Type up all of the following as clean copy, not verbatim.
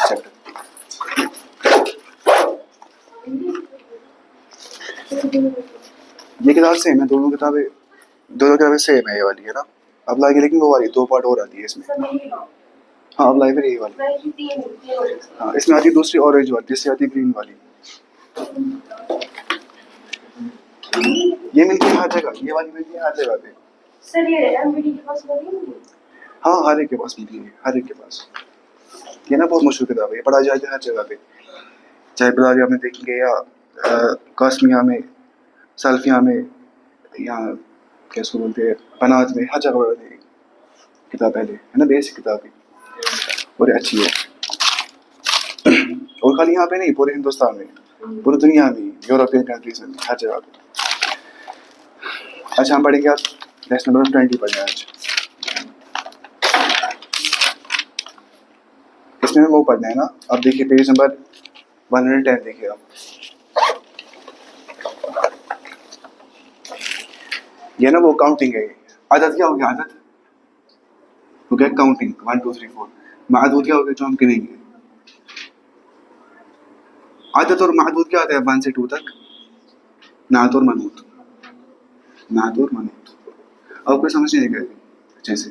chapter. یہ کتاب same ہے, دونوں کتابیں سیم ہے, یہ والی ہے نا اب لائے گی, لیکن وہ والی 2 پارٹ اور آتی ہے اس میں. ہاں اب لائے پھر یہی والی. ہاں اس میں آتی ہے دوسری اورنج والی, جس سے آتی ہے گرین والی. یہ ملتی ہے ہر جگہ, یہ والی ملتی ہے ہر جگہ پہ. ہاں ہر ایک کے پاس ملتی ہے, ہر ایک کے پاس. یہ نا بہت مشہور کتاب ہے, یہ پڑھا جاتا ہے ہر جگہ پہ, چاہے بلاغیہ میں دیکھیں گے یا قاسمیہ میں, سلفیہ میں, یا کیسے بولتے ہیں بنات میں, ہر جگہ پڑھتے ہیں کتاب پہلے ہے نا, بیسک کتاب ہے اور اچھی ہے. اور خالی یہاں پہ نہیں, پورے ہندوستان میں, پوری دنیا میں, یورپین کنٹریز میں, ہر جگہ پہ. اچھا ہم پڑھیں گے, آپ لیسن نمبر 20 پڑھیں آج. اس میں وہ پڑھنا ہے نا, اب دیکھیے پیج نمبر 110 دیکھیے آپ. یہ نا وہ کاؤنٹنگ ہے. عدد کیا ہو گیا, عدد ہو گیا کاؤنٹنگ 1 2 3 4. معدود کیا ہو گیا, جو ہم گنیں گے. عدد اور معدود کیا آتا ہے 1 سے 2 تک, نعت اور منعوت. نعت اور منعوت آپ کو سمجھ نہیں گئے اچھے سے.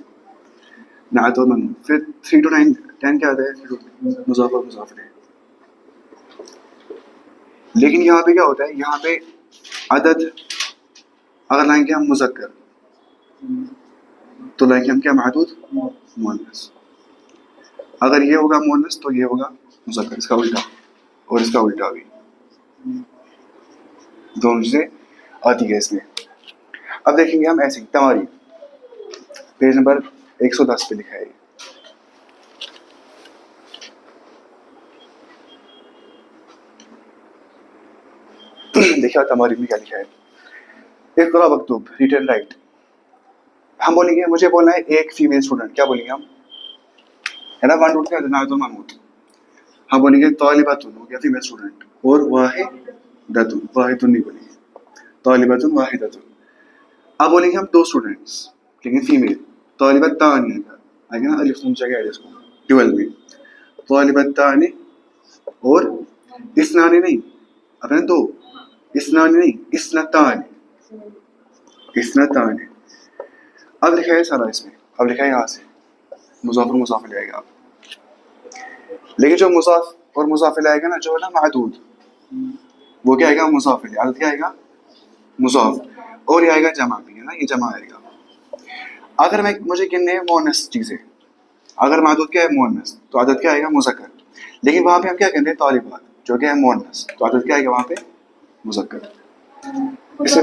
نعت اور منعوت. پھر 3 to 9 10 کیا آتا ہے, مضاف اور مضاف الیہ. لیکن یہاں پہ کیا ہوتا ہے, یہاں پہ عدد اگر لائیں گے ہم مذکر, تو لائیں گے ہم کیا معدود مؤنث. اگر یہ ہوگا مؤنث تو یہ ہوگا مذکر, اس کا الٹا اور اس کا الٹا بھی, دونوں چیزیں آتی ہے اس میں. اب دیکھیں گے ہم ایسے ہی تماری, پیج نمبر 110 پہ لکھا ہے. دیکھا تماری میں کیا لکھا ہے. اقرا مکتوب, ریڈ اینڈ رائٹ. ہم بولیں گے, مجھے بولنا ہے ایک فیمیل اسٹوڈنٹ, کیا بولیں گے ہم, ہے نا 1 2 3 نعت و منعوت. ہم بولیں گے طالبۃ, ہو گیا فیمیل اسٹوڈنٹ, اور واحدۃ, واحد نہیں بولیں گے, طالبۃ واحدۃ. اب بولیں گے ہم 2 اسٹوڈنٹس لیکن فیمیل, طالبتان آئے گا نا, الف نون جگہ ہے اس کو 12 میں, طالبتان اور اثنان نہیں, اپنے 2, اثنان نہیں, اثنتان, اثنتان. اب لکھا ہے سارا اس میں, اب لکھا ہے یہاں سے مضاف اور مضاف الیہ آئے گا. لیکن جو مضاف اور مضاف الیہ آئے گا نا, جو ہے نا معدود, وہ کیا آئے گا, مضاف الیہ. عدد کیا آئے گا, مضاف, اور یہ آئے گا جمع بھی, ہے نا, یہ جمع آئے گا. اگر مجھے گننے ہیں مؤنث چیزیں, اگر معدود کیا ہے مؤنث, تو عدد کیا آئے گا, مذکر. لیکن وہاں پہ ہم کیا کہتے ہیں, طالبات, جو کہ ہے مؤنث, تو عدد کیا آئے گا وہاں پہ, مذکر. اس سے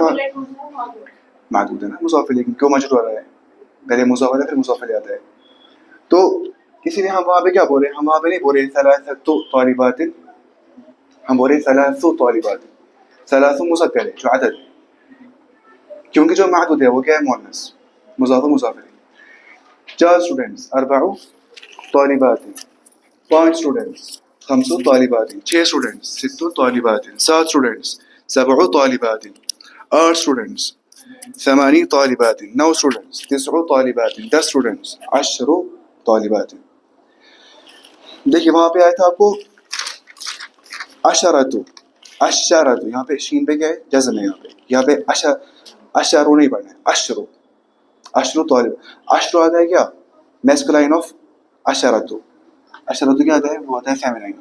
معدود ہے نا, مضاف الیہ, لیکن کیوں مجرور ہو رہا ہے, پہلے مضاف الیہ پھر مضاف الیہ آتا ہے. تو اسی لیے ہم وہاں پہ کیا بول رہے ہیں, ہم وہاں پہ نہیں بول رہے ثلاثۃ طالبات, ہم بول رہے ہیں ثلاث طالبات. ثلاث مذکر ہے جو عدد ہے, کیونکہ جو معدود ہے وہ کیا ہے, مؤنث, مضاف و مضاف الیہ. 4 اسٹوڈنٹس, 4 طالبات, 5 اسٹوڈنٹس, 5 طالبات, 6 اسٹوڈنٹس, 6 طالبات, 7 اسٹوڈنٹس, 7 طالبات, 8 اسٹوڈنٹس, 8 طالبات, 9 اسٹوڈنٹس, 9 طالبات, 10 اسٹوڈنٹس, 10 طالبات. دیکھیے وہاں پہ آیا تھا آپ کو اشرۃ, اشرۃ, یہاں پہ شین پہ کیا ہے, جزم ہے. یہاں پہ اشرو نہیں پڑھنا ہے, اشرو, اشرو طالب. اشرو آتا ہے کیا, میسکلائن آف اشرۃ. اشرۃ کیا آتا ہے, وہ آتا ہے فیمنائن.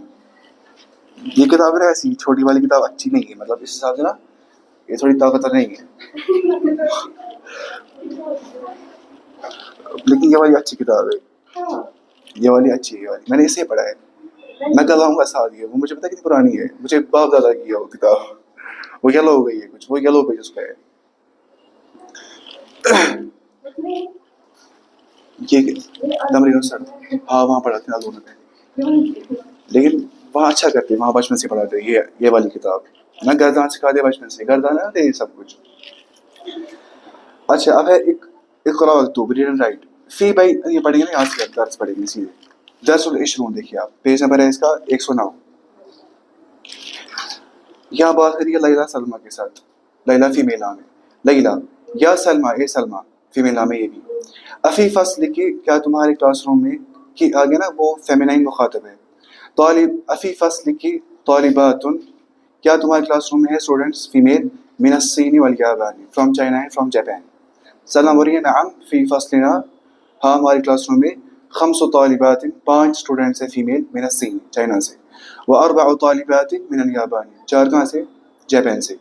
یہ کتاب ہے ایسی چھوٹی والی کتاب اچھی نہیں ہے, مطلب اس حساب سے نا یہ تھوڑی طاقتور نہیں ہے, لیکن یہ والی اچھی کتاب ہے. یہ والی اچھی ہے، یہ والی میں نے اسے پڑھا ہے. میں گلاؤں گا ساتھ یہ، وہ مجھے پتا کتنی پرانی ہے، مجھے باپ دادا کی ہے وہ کتاب، وہ یلو ہو گئی ہے کچھ، وہ یلو پیج پہ ہے. یہ تمرین سر ہاں وہاں پڑھاتے ہیں دونوں پہ، لیکن وہاں اچھا کرتے ہیں، وہاں بچپن سے پڑھاتے ہیں یہ والی کتاب. میں گردان سکھاتے بچپن سے، گردان ہے نا سب کچھ. اچھا اب ہے ایک اقرا واکتب ریڈ اینڈ رائٹ. فی بھائی یہ پڑھیں گے نا، یہاں سے درس پڑھیں گے سیدھے. درس العشرون دیکھیے آپ، پیج نمبر ہے اس کا 109. یہاں بات کریے لیلا سلمہ کے ساتھ. لیلا فیمیل نام ہے، لیلا یا سلمہ اے سلمہ فیمیل نام ہے یہ بھی. افی فصل کی، کیا تمہارے کلاس روم میں کی آگے نا وہ فیمینائن مخاطب ہے. طالب افی فصل کی طالبات، کیا تمہارے کلاس روم میں ہے اسٹوڈنٹس فیمیل. من الصین والیابان، فرام چائنا ہے، فرام جاپان. سلمہ بولیے نعم فی فصلنا، ہاں ہمارے کلاس روم میں 5 طالبات 5 اسٹوڈنٹس ہیں فیمیل، من الصین چائنا سے. و4 طالبات من الیابان، 4 کہاں سے؟ جاپان سے.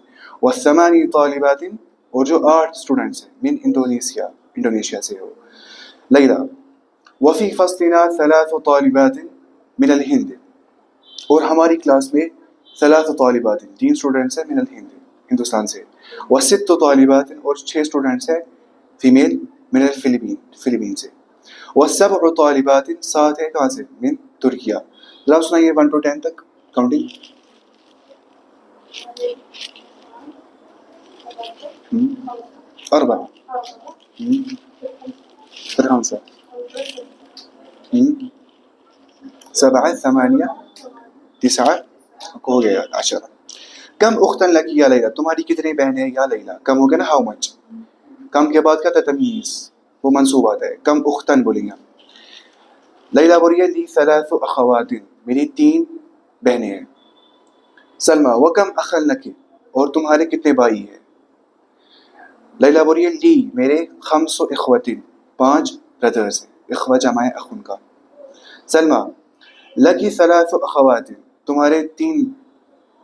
و8 طالبات، اور جو 8 اسٹوڈنٹس ہیں من انڈونیشیا، انڈونیشیا سے ہو. لیلا وفی فصلنا 3 طالبات من الہند، اور ہماری کلاس میں 3 طالبات 3 اسٹوڈنٹس ہیں من الہند، ہندوستان سے. و6 طالبات، اور 6 اسٹوڈنٹس ہیں فیمیل من الفلپین، فلپین سے. و7 طالبات 7 ہے کہاں سے؟ من ترکیہ. ذرا سنائیے 1 to 10 تک کاؤنٹنگ. 4 پھر 5 7 8 9 ہو گیا 10. کم اختن لکی یا لیلا، تمہاری کتنی بہنیں ہیں یا لیلا. کم ہو گیا نا ہاؤ مچ، کم کے بعد کیا تھا؟ تمیز، وہ منصوب آتا ہے. کم اختن بولیں گے. لیلا بولیے لی 3 اخوات، میری 3 بہنیں ہیں. سلمہ وکم اخن لکی، اور تمہارے کتنے بھائی ہیں. لیلا بولیے لی میرے 5 اخوات 5 بردرز ہیں. اخوہ جمع ہے اخن کا. سلمہ لکی 3 اخوات، تمہارے 3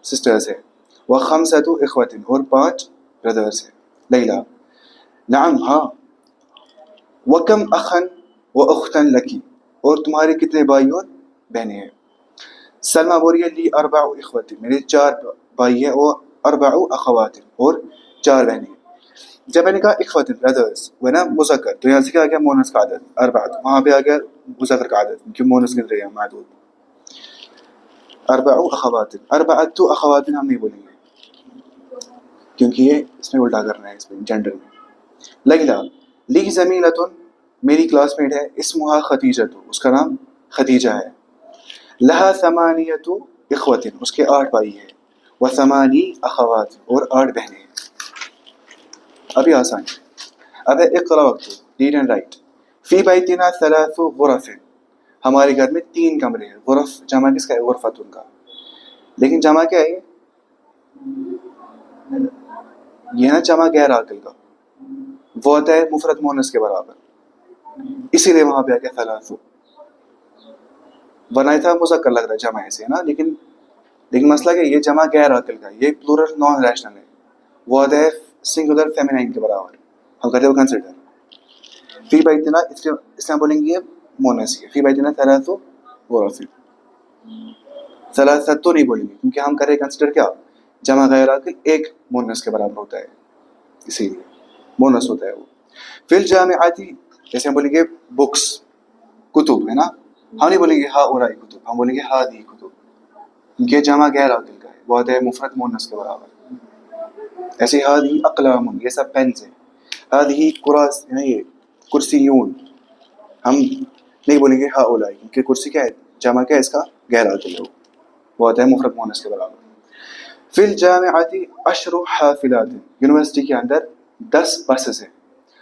سسٹرز ہیں. و5 اخوات، اور 5 بردرز ہیں. لیلا نعم ہاں. وکم اخن و اختن لکی، اور تمہارے کتنے بھائی اور بہنیں ہیں. سلمہ بولیے لی 4 اخوات، میرے 4 بھائی ہیں. اور 4 اخوات، اور 4 بہنیں. جب میں نے کہا اخوات بردرز وہ نا مذکر، تو یہاں سے کیا آ گیا؟ مونس کا عدد 4، وہاں پہ آ گیا مذکر کا عدد کیونکہ مونس گر رہے ہیں معدود. 4 اخوات 4 اخوات ہم نہیں بولیں گے کیونکہ یہ اس میں الٹا کرنا ہے، اس میں جنڈر میں. لیلا لی زمیلۃ، میری کلاس میٹ ہے. اسمہا خدیجۃ، اس کا نام خدیجہ ہے. لہا 8 اخوات، اس کے 8 بھائی ہیں. و8 اخوات، اور 8 بہنیں ہیں. ابھی آسان ہے. اب ہے اقرا وقت ریڈ اینڈ رائٹ. فی بیتنا 3 غرف، ہمارے گھر میں 3 کمرے ہیں. غرف جمع کس کا ہے؟ غرفت ان کا. لیکن جمع کیا ہے؟ یہ نا جمع غیر عاقل کا، وہ ہوتا ہے مفرد مونس کے برابر، اسی لیے وہاں پہ آ گیا 3. بنایا تھا مذکر لگ رہا ہے جمع ایسے ہے نا، لیکن مسئلہ کیا ہے؟ یہ جمع غیر عاقل کا، یہ پلورل نان ریشنل ہے، وہ ہوتا ہے سنگولر فیمینائن کے برابر. ہم کہتے ہیں وہ کنسیڈر. فی بیتنا اس میں بولیں گے مونس ہے. فی بیتنا 3 غرف، 3 تو نہیں بولیں گے کیونکہ ہم کریں کنسیڈر کیا؟ جمع غیر عاقل ایک مونس کے برابر ہوتا ہے، اسی لیے مونس ہوتا ہے وہ. فی الجامعاتی، جیسے ہم بولیں گے بکس کتب ہے نا، ہم نہیں بولیں گے ہا اورائی کتب، ہم بولیں گے ہا دی کتب کیونکہ جمع غیر عاقل کا ہے، وہ ہوتا ہے مفرد مونس کے برابر. ایسے ہا دی اقلام، یہ سب پینس ہیں. ہا دی کراس ہے نا، یہ کرسیون، ہم نہیں بولیں گے ہا اولائی کیونکہ کرسی کیا ہے؟ جمع کیا ہے اس کا؟ غیر عاقل ہے، وہ ہوتا ہے مفرد مونس کے برابر. فی الجامعاتی 10 حافلات، یونیورسٹی کے اندر 10 بسز ہیں.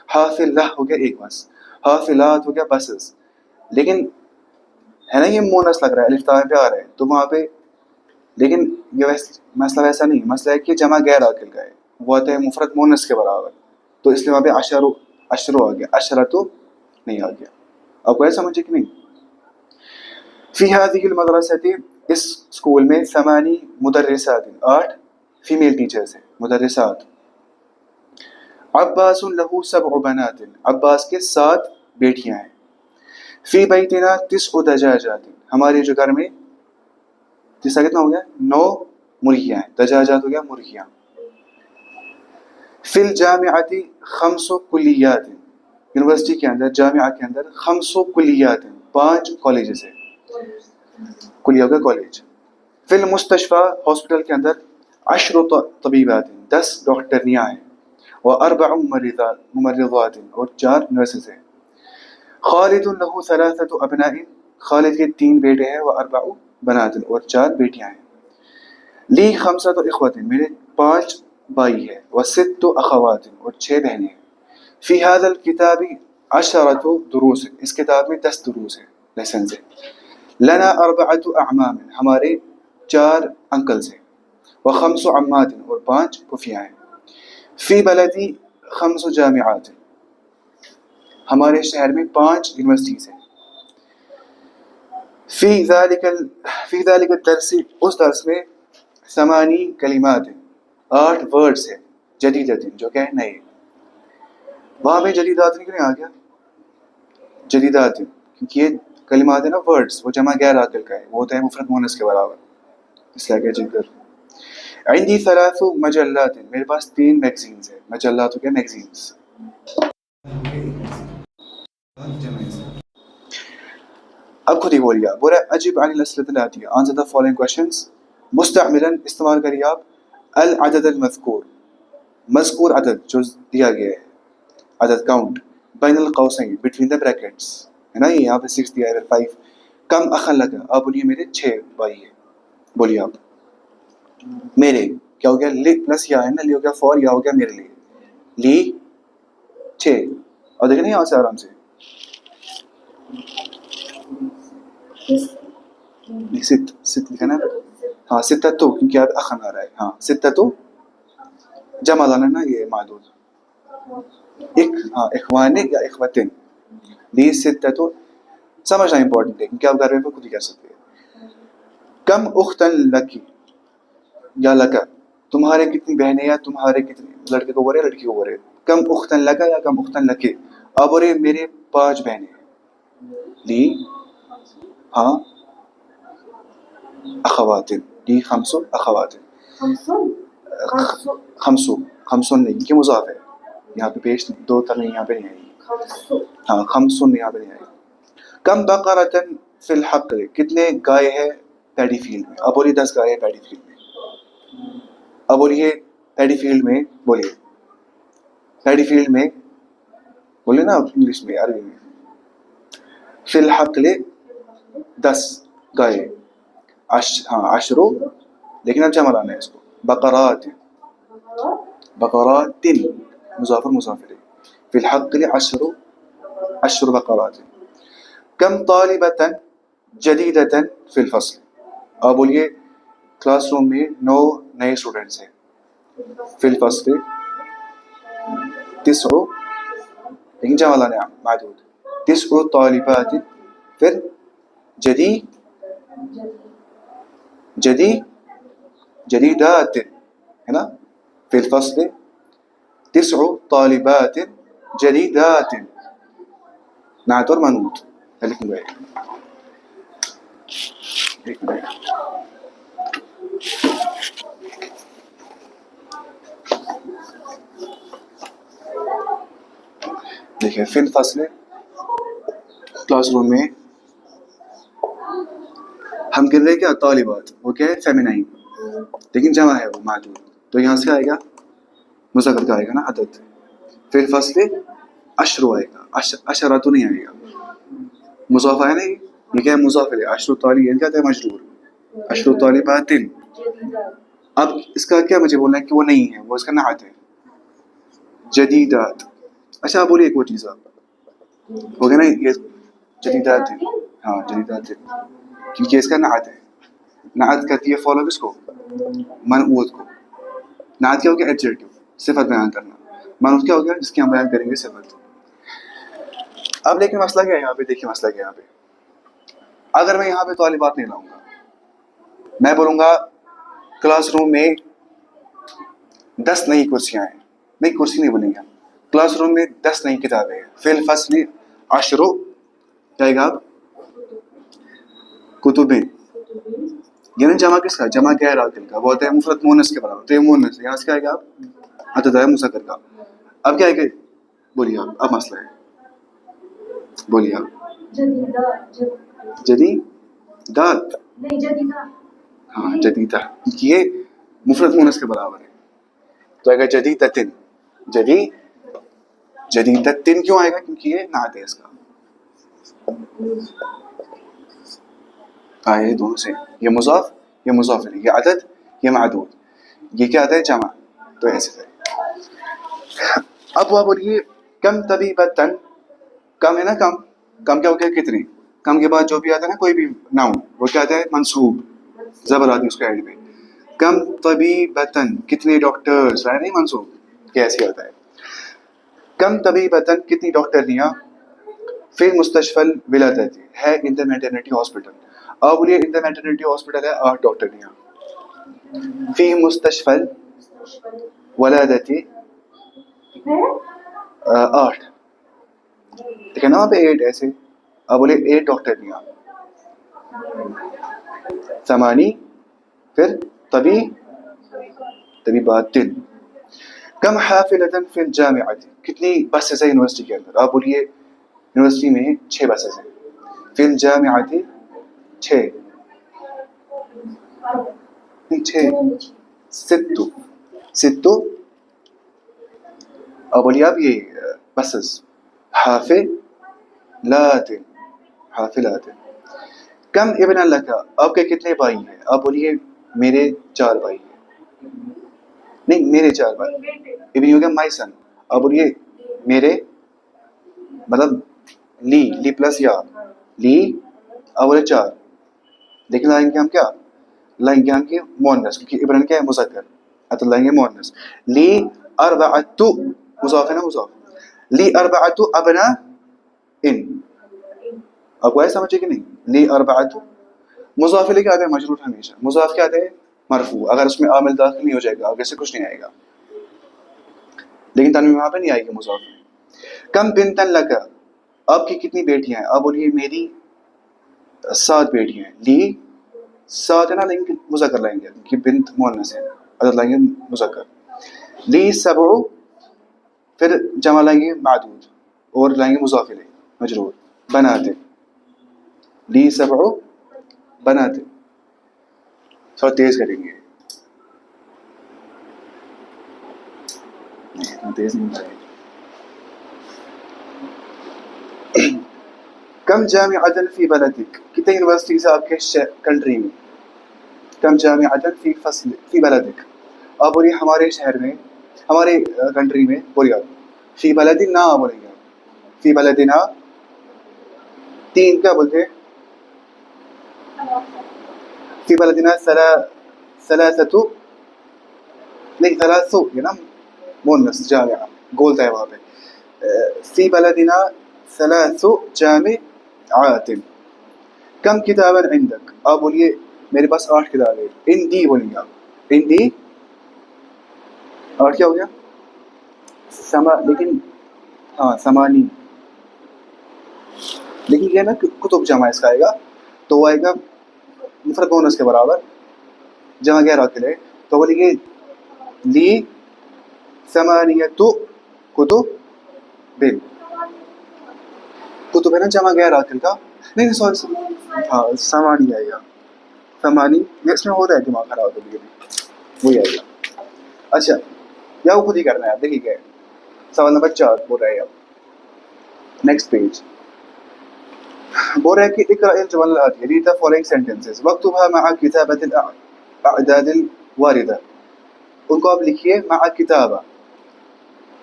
حافلہ ہو گیا ایک بس، حافلات ہو گیا بسز. لیکن ہے نا یہ مونس لگ رہا ہے، الف تاء پہ آ رہا ہے تو وہاں پہ، لیکن یہ مسئلہ ویسا نہیں. مسئلہ ہے کہ جمع غیر عاقل کا ہے، وہ ہوتا ہے مفرد مونس کے برابر، تو اس لیے وہاں پہ اشرو آ گیا، اشرتو نہیں آ گیا. آپ کو ایسا سمجھے کہ نہیں؟ فی هذه المدرسة، اس اسکول میں 8 مدرسات، 8 فیمیل ٹیچرز ہیں، مدرسات. عباس له 7 بنات، عباس کے 7 بیٹیاں ہیں. فی بیتنا 9 دجاجات، ہمارے جو گھر میں 9 کتنا ہو گیا 9 مرغیاں ہیں، دجاجات ہو گیا مرغیاں. فی الجامعۃ 5 کلیات، یونیورسٹی کے اندر جامعہ کے اندر 5 کلیات ہیں، 5 کالجز ہیں، کلیہ کا کالج. فی المستشفى ہاسپٹل کے اندر 10 طبیبات ہیں، 10 ڈاکٹرنیاں ہیں، و4 ممرضات اور 4 نرسز ہیں. خالد له 3 ابناء، خالد کے 3 بیٹے ہیں، و4 بنات اور 4 بیٹیاں ہیں. لی 5 اخوات، میرے 5 بھائی ہیں، و6 اخوات اور 6 بہنیں ہیں. فی هذا الکتاب 10 دروس، اس کتاب میں 10 دروس ہیں، لیسنز ہیں. لنا 4 اعمام، ہمارے 4 انکلز ہیں، و5 عمات اور 5 پھوپھیاں ہیں. فی بلدی 5 جامعات، ہمارے شہر میں 5 یونیورسٹیز ہیں. فی ذلک الدرس، اس درس میں 8 کلمات ہیں، 8 ورڈز ہیں، جدیدت جو کہ نئے. وہاں پہ جدیدات کیوں نہیں آ گیا جدیدات؟ کیونکہ یہ کلمات ہیں نا ورڈز، وہ جمع غیر عاقل کا ہے، وہ ہوتا ہے مفرد مونث کے برابر، اس لیے کہ جدید. عندی 3 مجلات، میرے پاس 3 میگزینز ہیں. مجلات ہو گیا میگزینز. اب خود ہی بولیے، بولا اجب عن الاسئلة الآتية، آنسر the following questions مستعملا، استعمال کریے آپ العدد المذکور، مذکور عدد جو دیا گیا ہے، عدد کاؤنٹ، بین القوسین بٹوین دا بریکٹس، ہے نا، یہ یہاں پہ 6 دیا ہے، 5. کم اخا لک، آپ بولیے میرے 6 بھائی ہیں. بولیے آپ میرے، کیا ہو گیا لی پلس یا ہے نا، لی ہو گیا 4، یا ہو گیا میرے لیے لی 6. اور دیکھیں نا یہاں سے آرام سے ست لکھا نا، ہاں ستتو، کیونکہ آپ اخن آ رہا ہے، ہاں ستتو جمع لانا نا، یہ معدود ہاں اخوان یا اخوتن، لی ستتو سمجھنا امپورٹنٹ ہے، کیونکہ آپ گھر میں خود ہی کر سکتے ہیں. کم اختن لکی یا لکا، تمہارے کتنی بہنیں یا تمہارے کتنے، لڑکے کو بول رہے لڑکی کو بول رہے. کم اختن لکا یا کم اختن لکے، اب بول رہے میرے 5 بہنیں ہیں، لی ہاں اخوات، لی 5 اخوات، 5 نہیں، یہ مضاف ہے یہاں پہ، پیش 2 تک نہیں، یہاں پہ نہیں آئی، ہاں 5 یہاں پہ نہیں آئی. کم بقرۃ فی الحقل، کتنے گائے ہیں پیڈی فیلڈ میں، اب بولیے 10 گائے ہیں پیڈی فیلڈ میں. اب بولیے پیڈی فیلڈ میں، بولیے پیڈی فیلڈ میں، بولے نا انگلش میں عربی میں. فی الحقل 10 گائے، ہاں 10، لیکن اب جمع لانا ہے اس کو. بقرات، بقرات مضاف مضاف الیہ. فی الحقل 10 بقرات. کم طالبۃ جدیدۃ فی الفصل، اب بولیے کلاس روم میں 9 نئے اسٹوڈنٹس ہیں. فی الفصل 9، لیکن جمع لانا ہے معدود. 9 طالبات، پھر جدیدات ہے نا. فی الفصل 9 طالبات جدیدات، نعت اور منعوت. لکھیں گے ایک منٹ. دیکھیں فی الفصل کلاس روم میں ہم کہہ رہے کیا طالبات، وہ کیا ہے فیمینائن، لیکن جمع ہے وہ معدود، تو یہاں سے آئے گا مذکر کا آئے گا نا عدد. فی الفصل 10 آئے گا، 10 تو نہیں آئے گا، مضاف ہے نا، یہ کیا ہے مضاف ہے. 10 طالب یہ کیا ہے مجرور، 10 طالبات. اب اس کا کیا مجھے بولنا ہے کہ وہ نہیں ہے، وہ اس کا نعت ہے جدیدات. اچھا بولیے ایک وہ چیز آپ ہو گیا نا، یہ جدیدات ہے، ہاں جدیدات ہے، کیونکہ اس کا نعت ہے. نعت کرتی ہے فالو کس کو، منعوت کو. نعت کیا ہو گیا ایڈجیکٹو، صفت بیان کرنا. منعوت کیا ہو گیا جس کی ہم بیان کریں گے صفت. اب لیکن مسئلہ کیا ہے یہاں پہ، دیکھیے مسئلہ کیا ہے یہاں پہ. اگر میں یہاں پہ طالبات نہیں لاؤں گا، میں بولوں گا کلاس روم میں 10 نئی کرسیاں ہیں، نئی کرسی نہیں بولیں گے، کلاس روم میں 10 نئی کتابیں ہیں. فی الفصل 10 کیا آئے گا آپ؟ کتبین. یہ نا جمع کس کا؟ جمع غیر عاقل کا. وہ ہوتا ہے مفرد مونس کے برابر. تو یہ مونس ہے. یہاں سے کیا آئے گا آپ؟ عدد ہے مذکر کا. اب کیا ہے کہ بولیے آپ اب مسئلہ ہے بولیے آپ. جدیدات. ہاں جدیدہ یہ مفرد مونس کے برابر ہے. تو آئے گا جدیدتن. جدیدتن کیوں آئے گا؟ کیونکہ یہ نعت ہے اس کا. یہ دونوں سے یہ مضاف یہ مضاف ہے. یہ عدد یہ معدود. یہ کیا آتا ہے؟ جمع. تو ایسے ہے. اب وہ بولیے کم طبیبتن. کم ہے نا کم. کم کیا ہو گیا؟ کتنے. کم کے بعد جو بھی آتا ہے نا کوئی بھی ناؤن وہ کیا آتا ہے؟ منصوب. زبر آتی ہے اس کے اینڈ پہ. کم طبیبتن کتنے ڈاکٹرز ہے نہیں منصوب. کیسے آتا ہے؟ کم طبیبتن کتنی ڈاکٹرنیاں فی مستشفى الولادت ہے ان دا میٹرنٹی ہاسپٹل. اب بولیے ان دا میٹرنٹی ہاسپٹل ہے 8 ڈاکٹرنیاں. فی مستشفى الولادت 8. ٹھیک ہے نا وہاں پہ 8 ایسے. اب بولے 8 ڈاکٹرنیاں. ثمانی پھر طبیبات. کم حافلۃ فی الجامعۃ کتنی بسز ہیں یونیورسٹی کے اندر. آپ بولیے یونیورسٹی میں 6 بسز ہیں. فی الجامعۃ 6 ست. اب بولیے آپ یہ بسز حافلات. کم ابن لک آپ کے کتنے بھائی ہیں. آپ بولیے میرے 4 بھائی ہیں. نہیں میرے 4 بھائی. ابن ہو گیا مائی سن. آپ بولیے میرے مطلب لی پلس یا لی. اب بولے 4. لیکن لائیں گے ہم کیا؟ لائیں گے ہم کی مؤنث کیونکہ ابن کیا ہے مذکر. تو لائیں گے مؤنث. لی اربعۃ مضاف ہے نا مضاف. لی اربعۃ ابناء ان. آپ کو ایسا سمجھے کہ نہیں؟ لی اربعۃ مضاف لے کے آتے ہیں مجرور ہمیشہ. مضاف کیا آتے ہیں؟ مرفوع. اگر اس میں عامل داخل نہیں ہو جائے گا آگے سے کچھ نہیں آئے گا. لیکن تنوین وہاں پہ نہیں آئے گی مضاف میں. کم بنتن لک آپ کی کتنی بیٹیاں ہیں. آپ بولیے میری 7 بیٹیاں ہیں. لی 7 ہے نا لیکن مذکر لائیں گے کہ بنت مؤنث ہے. عدد لائیں گے مذکر. لی 7 پھر جمع لائیں گے معدود اور لائیں گے مضاف الیہ مجرور. بنات لی 7 بنات. تھوڑا تیز کریں گے. تیز نہیں کریں. کم جامعۃ فی بلدک کتنے یونیورسٹیز آپ کے کنٹری میں. کم جامعۃ فی بلدک. آپ بولیے ہمارے شہر میں ہمارے کنٹری میں. بولیے آپ فی بلدنا بولیں گے. فی بلدنا 3 کیا بولتے ہیں؟ فی بلدنا ثلاثۃ نہیں 3 یہ نا مونس جامعہ گولتا ہے وہاں پہ. فی بلدنا 3 جامعات. کم کتابا عندک. آپ بولیے میرے پاس 8 کتابیں. عندی بولیں گے آپ. عندی 8 کیا ہو گیا؟ لیکن ہاں ثمانی. لیکن یہ نا کتب جمع اس کا آئے گا تو وہ آئے گا مفرد مؤنث کے برابر جمع غیر عاقل ہے. تو بولیے لی 8 کتب بن. کتب ہے نا جمع غیر عاقل کا. نہیں سوری ہاں ثمانی آئے گا. ثمانی اس میں ہوتا ہے دماغ خراب ہونے کے لیے وہی آئے گا. اچھا یا وہ خود ہی کرنا ہے. آپ دیکھیے کیا ہے. سوال نمبر 4 بول رہے ہیں آپ. نیکسٹ پیج بول رہے ہیں کہ اقرأ الجمل الآتیہ read the following sentences واکتبها مع کتابة الأعداد الواردة. ان کو آپ لکھیے مع کتابہ.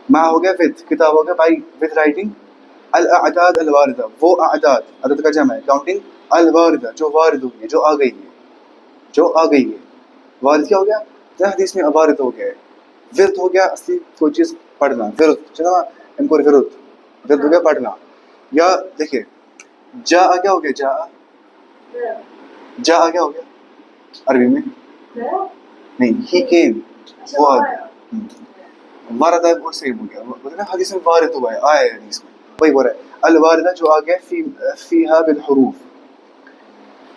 مع ہو گیا with. کتاب ہو گیا بائی with writing. الاعداد الواردہ وہ اعداد عدد کا جمع ہے کاؤنٹنگ. الواردہ جو وارد ہوئی ہے جو آ گئی ہے. جو آ گئی ہے. وارد کیا ہو گیا؟ حدیث میں وارد ہو گیا ہے. ورد ہو گیا اصلی کوئی چیز پڑھنا. ورد چلا ان کو ورد ورد ہو گیا پڑھنا. یا دیکھیے جا کیا ہو گیا؟ جا کیا ہو گیا عربی میں؟ نہیں ہی کیم وہ آ گیا. وارد ہے وہ صحیح ہو گیا. بولتے نا حدیث میں وارد ہوا ہے آیا ہے حدیث میں وہی بول رہا ہے. الوالدہ جو آ گیا فیہا بالحروف,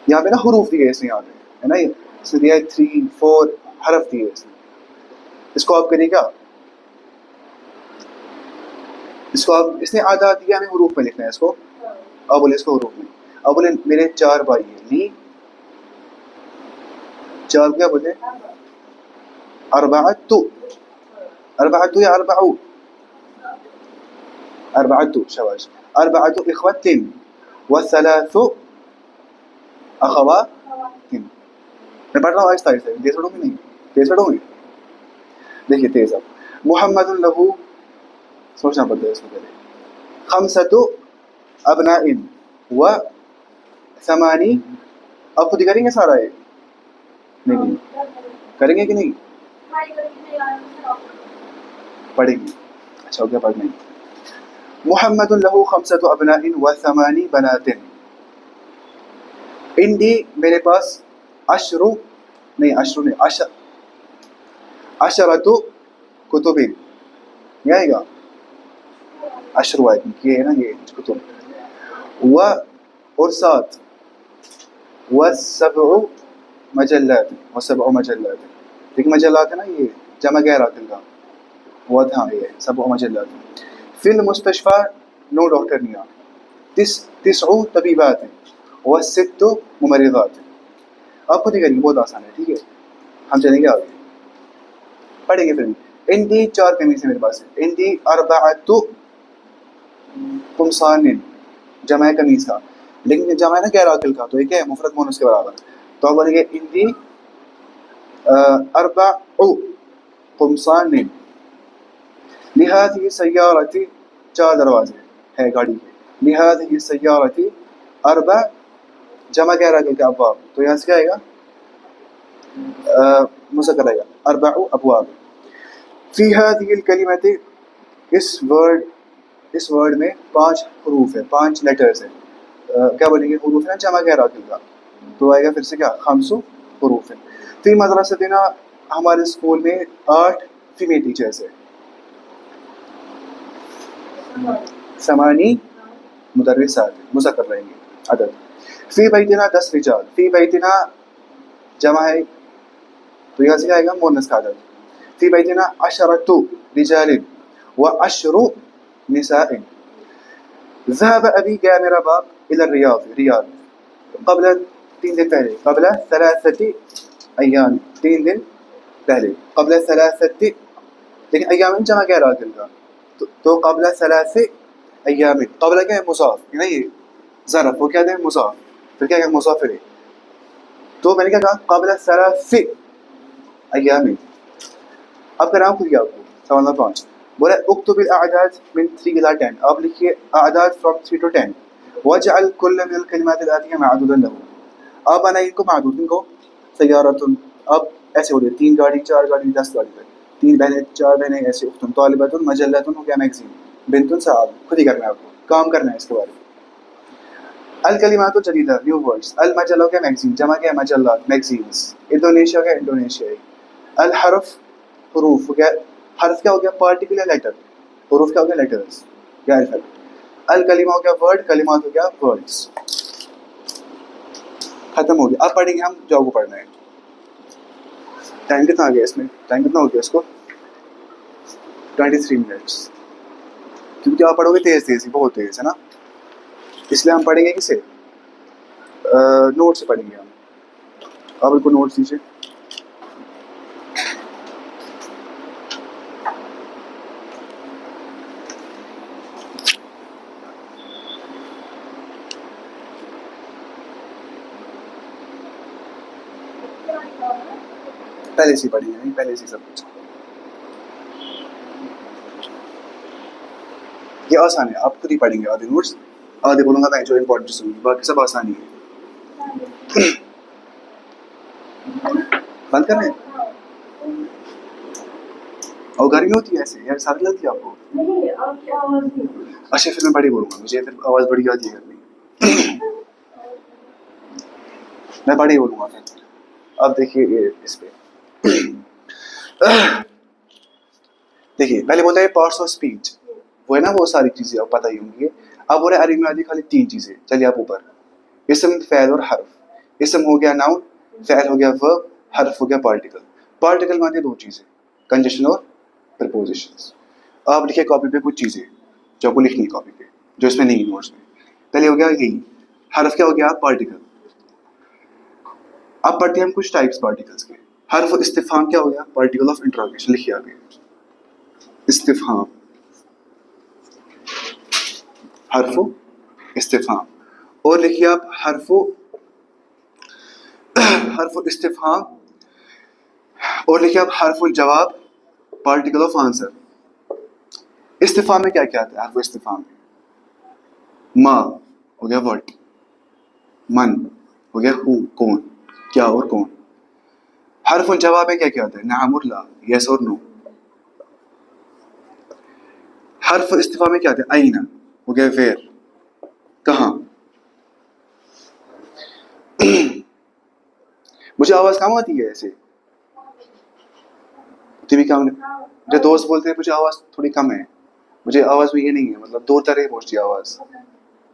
یہاں پہ نا حروف دیے اس نے, یہاں پہ ہے نا, اس نے دیا 3 4 حرف دیے اس نے. اس کو آپ کریں کیا, اس کو آپ, اس نے اعداد دیا ہمیں حروف میں لکھنا ہے اس کو. اب بولے اس کو حروف میں, اب بولے میرے 4 بھائی ہیں, لی 4 کیا بولے, اربعۃ, اربعۃ یا اربعو, اربعۃ, شاباش, اربعۃ اخوۃ وثلاث اخوات. میں پڑھ رہا ہوں آہستہ آہستہ, تیز پڑھوں گی نہیں, تیز پڑھوں گی, دیکھیے تیز. اب محمد لہو, سوچنا پڑتا ہے اس کو پہلے, خمسۃ ابناء و ثمانی, اب خود ہی کریں گے سارا یہ, نہیں کریں گے کہ نہیں, پڑھیں گے, اچھا ہو گیا پڑھنے. محمد لہو خمسۃ ابناء و ثمانی بنات, عندی میرے پاس عشر نہیں, عشر نہیں, عشرۃ کتب, یہ آئے گا عشر آئے, یہ ہے نا یہ کتب, و اور 7, و7 مجلات, و7 مجلات, دیکھ مجلات ہے نا یہ جمع غیرات کا, وہ تھا یہ 7 مجلات. فی المستشفى 9 ڈاکٹرنیاں, 9 طبیبات و 6 ممرضات. آپ خود ہی کریں گے, بہت آسان ہے, ٹھیک ہے, ہم چلیں گے آگے, پڑھیں گے پھر. عندی 4 قمیصیں میرے پاس ہیں, عندی اربعۃ قمصان, جمع قمیص کا, لیکن جمع ہے نا غیر عاقل کا, تو یہ کیا ہے, مفرد مونس کے برابر. تو ہم بولیں گے عندی اربع قمصان لہذه سیارتی, 4 دروازے ہے گاڑی کے, لہذه سیارتی اربع, جمع غیر عاقل کا ابواب, تو یہاں سے کیا آئے گا, مذکر آئے گا, اربع ابواب. فی هذه الکلمۃ, اس ورڈ میں 5 حروف ہیں, 5 لیٹرز ہیں, کیا بولیں گے, حروف ہیں جمع غیر عاقل کا, تو آئے گا پھر سے کیا, 5 حروف ہیں. فی مدرستنا, ہمارے اسکول میں 8 فیمیل ٹیچرز ہیں, 8 مدرسات, مذکر رہیں گے عدد. فی بیتنا 10 رجال, فی بیتنا جمع ہے, تو یہاں سے کیا آئے گا, مؤنث کا عدد. فی بیتنا 10 رجال و 10 نساء. ذهب ابی, گیا میرا باپ, الى الریاض, ریاض, قبل 3 دن پہلے, قبل 3 ایام, 3 دن پہلے, قبل 3, لیکن ایام جمع کیا عاقل کا, تو قبل 3 ایام, قبل کیا ہے, مضاف, نہیں ظرف, وہ کیا ہے, مضاف, پھر کیا ہے, مضاف الیہ. تو میں نے کیا کہا, قبل 3 ایام. اب کرام خود آپ کو سوال نمبر 5, بولا اکتب الاعداد من 3 الى 10, آپ لکھیے اعداد from 3 to 10. واجعل كل من الكلمات الآتية معدودا له, آپ بنائیں ان کو معدود, ان کو سیارۃ, اب ایسے ہو گئے 3 گاڑی, 4 گاڑی, 10 گاڑی, 3 بہنیں, 4 بہنیں, ایسے اختن, طالبۃ, مجلۃ, ہو گیا میگزین, بنت صاحب, خود ہی کرنا ہے آپ کو, کام کرنا ہے اس کے بارے میں. الکلمات الجدیدہ, نیو ورڈز. المجلہ کیا, میگزین, جمع کیا, مجلات, میگزینز. انڈونیشیا کا, انڈونیشیا. الحرف, حروف, ہو گیا, حرف کیا ہو گیا, پارٹیکولر لیٹر, حروف کیا ہو گیا, لیٹرز یا الفابet. الکلمہ ہو گیا ورڈ, کلمات ہو گیا ورڈز. ختم ہو گیا. اب پڑھیں گے ہم جو کو پڑھنا ہے. ٹائم کتنا آ گیا اس میں, ٹائم کتنا ہو گیا اس کو, 23 منٹس, کیونکہ آپ پڑھو گے تیز تیز ہی, بہت تیز ہے نا, اس لیے ہم پڑھیں گے کسے, نوٹ سے پڑھیں گے ہم. آپ ان کو نوٹس دیجیے. پہلے سے پڑھیں گے, پہلے سے سب کچھ, یہ آسان ہے, آپ خود ہی پڑھیں گے آدھے نوٹس, آدھے بولوں گا میں جو امپورٹنٹ سنوں گی, باقی سب آسانی ہے. بند کریں, اور گرمی ہوتی ہے ایسے یار, سردی لگتی ہے آپ کو, اچھا پھر میں بڑی بولوں گا, مجھے پھر آواز بڑی آتی ہے گرمی, میں بڑی بولوں گا پھر. اب دیکھیے اس پہ, دیکھیے پہلے بولتا ہے پارٹس آف اسپیچ, وہ ہے نا وہ ساری چیزیں آپ پتہ ہی ہوں گی. اب ہو رہا ہے عربی میں آتی خالی 3 چیزیں. چلیے آپ اوپر, اسم فعل اور حرف. اسم ہو گیا ناؤن, فعل ہو گیا ورب, حرف ہو گیا پارٹیکل. پارٹیکل میں آتی ہے 2 چیزیں, کنجیشن اور پرپوزیشنز. آپ لکھے کاپی پہ کچھ چیزیں جو آپ کو لکھنی ہے کاپی پہ, جو اس میں نہیں نوٹس میں. پہلے ہو گیا یہی حرف, کیا ہو گیا پارٹیکل. اب پڑھتے ہیں ہم کچھ ٹائپس پارٹیکلس کے. حرف استفہام کیا ہو گیا پارٹیکل آف انٹروگیشن, لکھیے آگے استفہام, حرف استفہام. اور لکھیے آپ حرف استفہام, اور لکھیے آپ حرف الجواب پارٹیکل آف آنسر. استفہام میں کیا کیا آتا ہے حرف استفہام میں؟ ما ہو گیا واٹ, من ہو گیا ہو کون, کیا اور کون. حرف الجواب میں کیا کیا آتا ہے نعم اور لا, یس اور نو. حرف استفہام میں کیا آتا ہے آئینہ ہو گیا ویر, کہاں. مجھے آواز کم آتی ہے ایسے, بھی کم. مجھے دوست بولتے ہیں مجھے آواز تھوڑی کم ہے. مجھے آواز میں یہ نہیں ہے, مطلب دور تک پہنچتی آواز,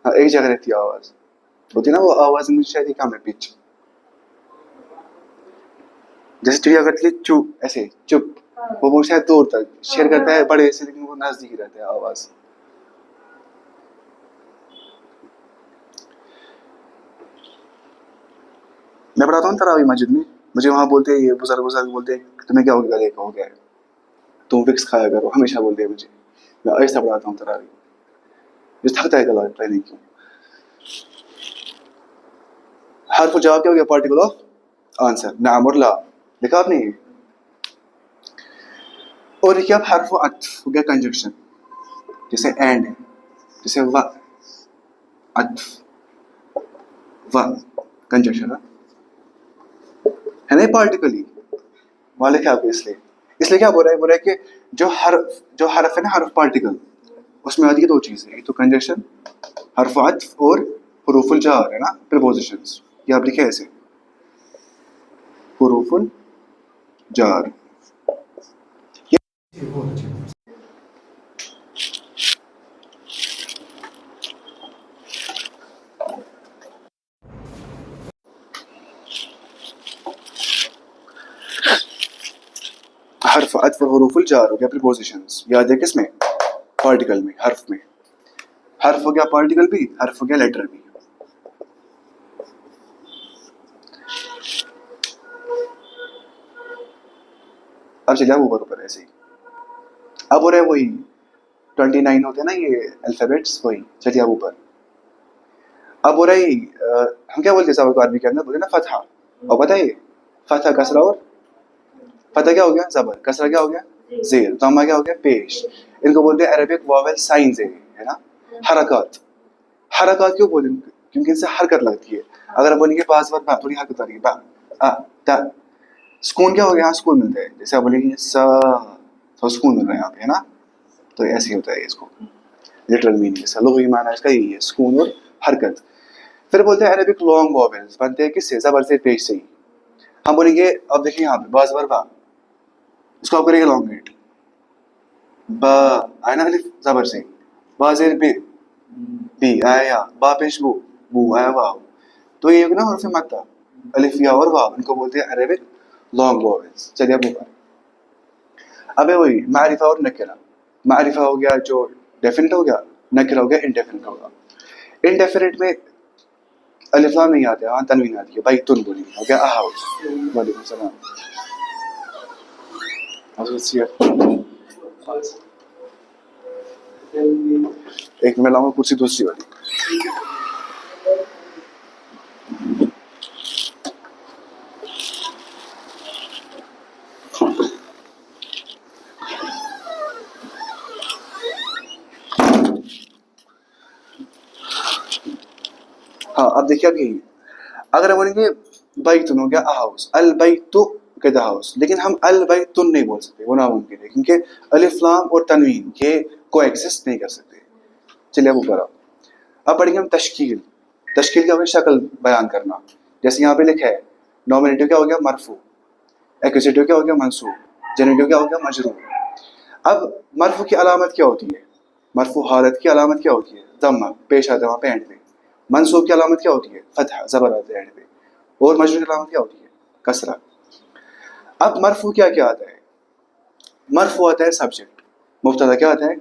ہاں ایک جگہ رہتی ہے آواز, ہوتی ہے نا وہ آواز مجھے شاید کم ہے پچ. جیسے چڑیا کرتی ہے چپ, ایسے چپ, وہ شاید دور تک. شیر کرتا ہے بڑے سے لیکن وہ نزدیک رہتا ہے آواز. میں پڑھاتا ہوں تراویح مسجد میں, مجھے وہاں بولتے ہیں یہ بزرگ بولتے ہیں تمہیں کیا ہو گیا گلے کا ہو گیا ہے, تم وکس کھایا کرو, ہمیشہ بولتے ہیں مجھے. میں ایسا پڑھاتا ہوں تراویح, جو تھکتا ہے گلا پڑھنے کیوں. حرف جواب کیا ہو گیا پارٹیکل آف آنسر, نعم اور لا, لکھا آپ نے. اور دیکھیے آپ حرف عطف ہو گیا کنجنکشن, جیسے اینڈ ہے, جیسے و عطف و کنجنکشن ہے نا پارٹیکل ہی. وہاں لکھا آپ کو اس لیے کیا بول رہا ہے, بول رہا ہے کہ جو حرف ہے نا حرف پارٹیکل, اس میں آتی ہے 2 چیزیں, ایک تو کنجنکشن حرف عطف, اور حروف الجار ہے نا پریپوزیشنز. یہ آپ لکھے ایسے حروف الجار. حرف عطف اور حروف الجار ہو گیا پریپوزیشنز. یاد ہے کس میں پارٹیکل میں, حرف میں. حرف ہو گیا پارٹیکل بھی, حرف ہو گیا لیٹر بھی. اب چلے آپ اوپر ایسے ہی. اب ہو رہے وہی 29 ہوتے ہیں نا یہ الفابیٹس, وہی. چلیے آپ اوپر. اب ہو رہا ہے ہم کیا بولتے ہیں سب عربی کے اندر بولتے ہیں نا فتحہ, اور پتہ ہے فتحہ کسرہ, اور فتح کیا ہو گیا زبر, کسرہ کیا ہو گیا زیر, ضمہ کیا ہو گیا پیش. ان کو بولتے ہیں عربک واول سائنز ہے نا, حرکات. حرکات کیوں بولیں, کیونکہ ان سے حرکت لگتی ہے. اگر ہم بولیں گے باز بار با, تھوڑی حرکت آ رہی ہے, با آ تا. سکون کیا ہو گیا, یہاں سکون ملتا ہے. جیسے آپ بولیں گے سا, تو سکون مل رہا ہے یہاں پہ, ہے نا. تو ایسے ہی ہوتا ہے اس کو لٹرل میننگ, اس کا لغوی معنی اس کا یہی ہے, سکون اور حرکت. پھر بولتے ہیں عربک لانگ واولز, بنتے ہیں کس سے, زبر سے, پیش سے ہی. ہم بولیں گے اب دیکھیں یہاں پہ باز بار با, اس کو آپ کریں گے لانگ ریٹ, با آئے نا الف زبر سے, با زیر بے, بی آیا, با پیش بو, بو آیا واو. تو یہ نا حرف مدہ الف یا اور واو, ان کو بولتے ہیں عربک لانگ واولز. چلیے اب اوپر. اب وہی معرفہ اور نکرہ. معرفہ ہو گیا جو ڈیفینٹ ہو گیا, نکرہ ہو گیا انڈیفینٹ ہوگا. انڈیفینٹ میں الف لام نہیں آتے, وہاں تنوین آتی ہے. بیتن بولیں گے, ہو گیا ا ہاؤس. وعلیکم السلام. ایک میں لاؤں گا کرسی دوسری والی. ہاں اب دیکھیے, اب یہی اگر ہم بولیں گے بیتن ہو گیا ا ہاؤس, البیت کہ دا ہاؤس, لیکن ہم البیتن نہیں بول سکتے, وہ ناممکن ہے, کیونکہ الف لام اور تنوین یہ کو ایگزسٹ نہیں کر سکتے. چلیے اب اوپر. اب پڑھیں گے ہم تشکیل. تشکیل کا شکل بیان کرنا. جیسے یہاں پہ لکھا ہے نومینیٹو کیا ہو گیا مرفوع, ایکوزیٹو کیا ہو گیا منصوب, جنریٹو کیا ہو گیا مجرور. اب مرفوع کی علامت کیا ہوتی ہے, مرفوع حالت کی علامت کیا ہوتی ہے؟ ضمہ، پیش آتا ہے وہاں پہ اینڈ پہ. منصوب کی علامت کیا ہوتی ہے؟ فتح، زبر آتا ہے اینڈ پہ. اور مجرور کی علامت کیا ہوتی ہے؟ کسرہ. اب مرفوع کیا کیا آتا ہے؟ مرفوع آتا ہے سبجیکٹ، مبتدا کیا آتا ہے؟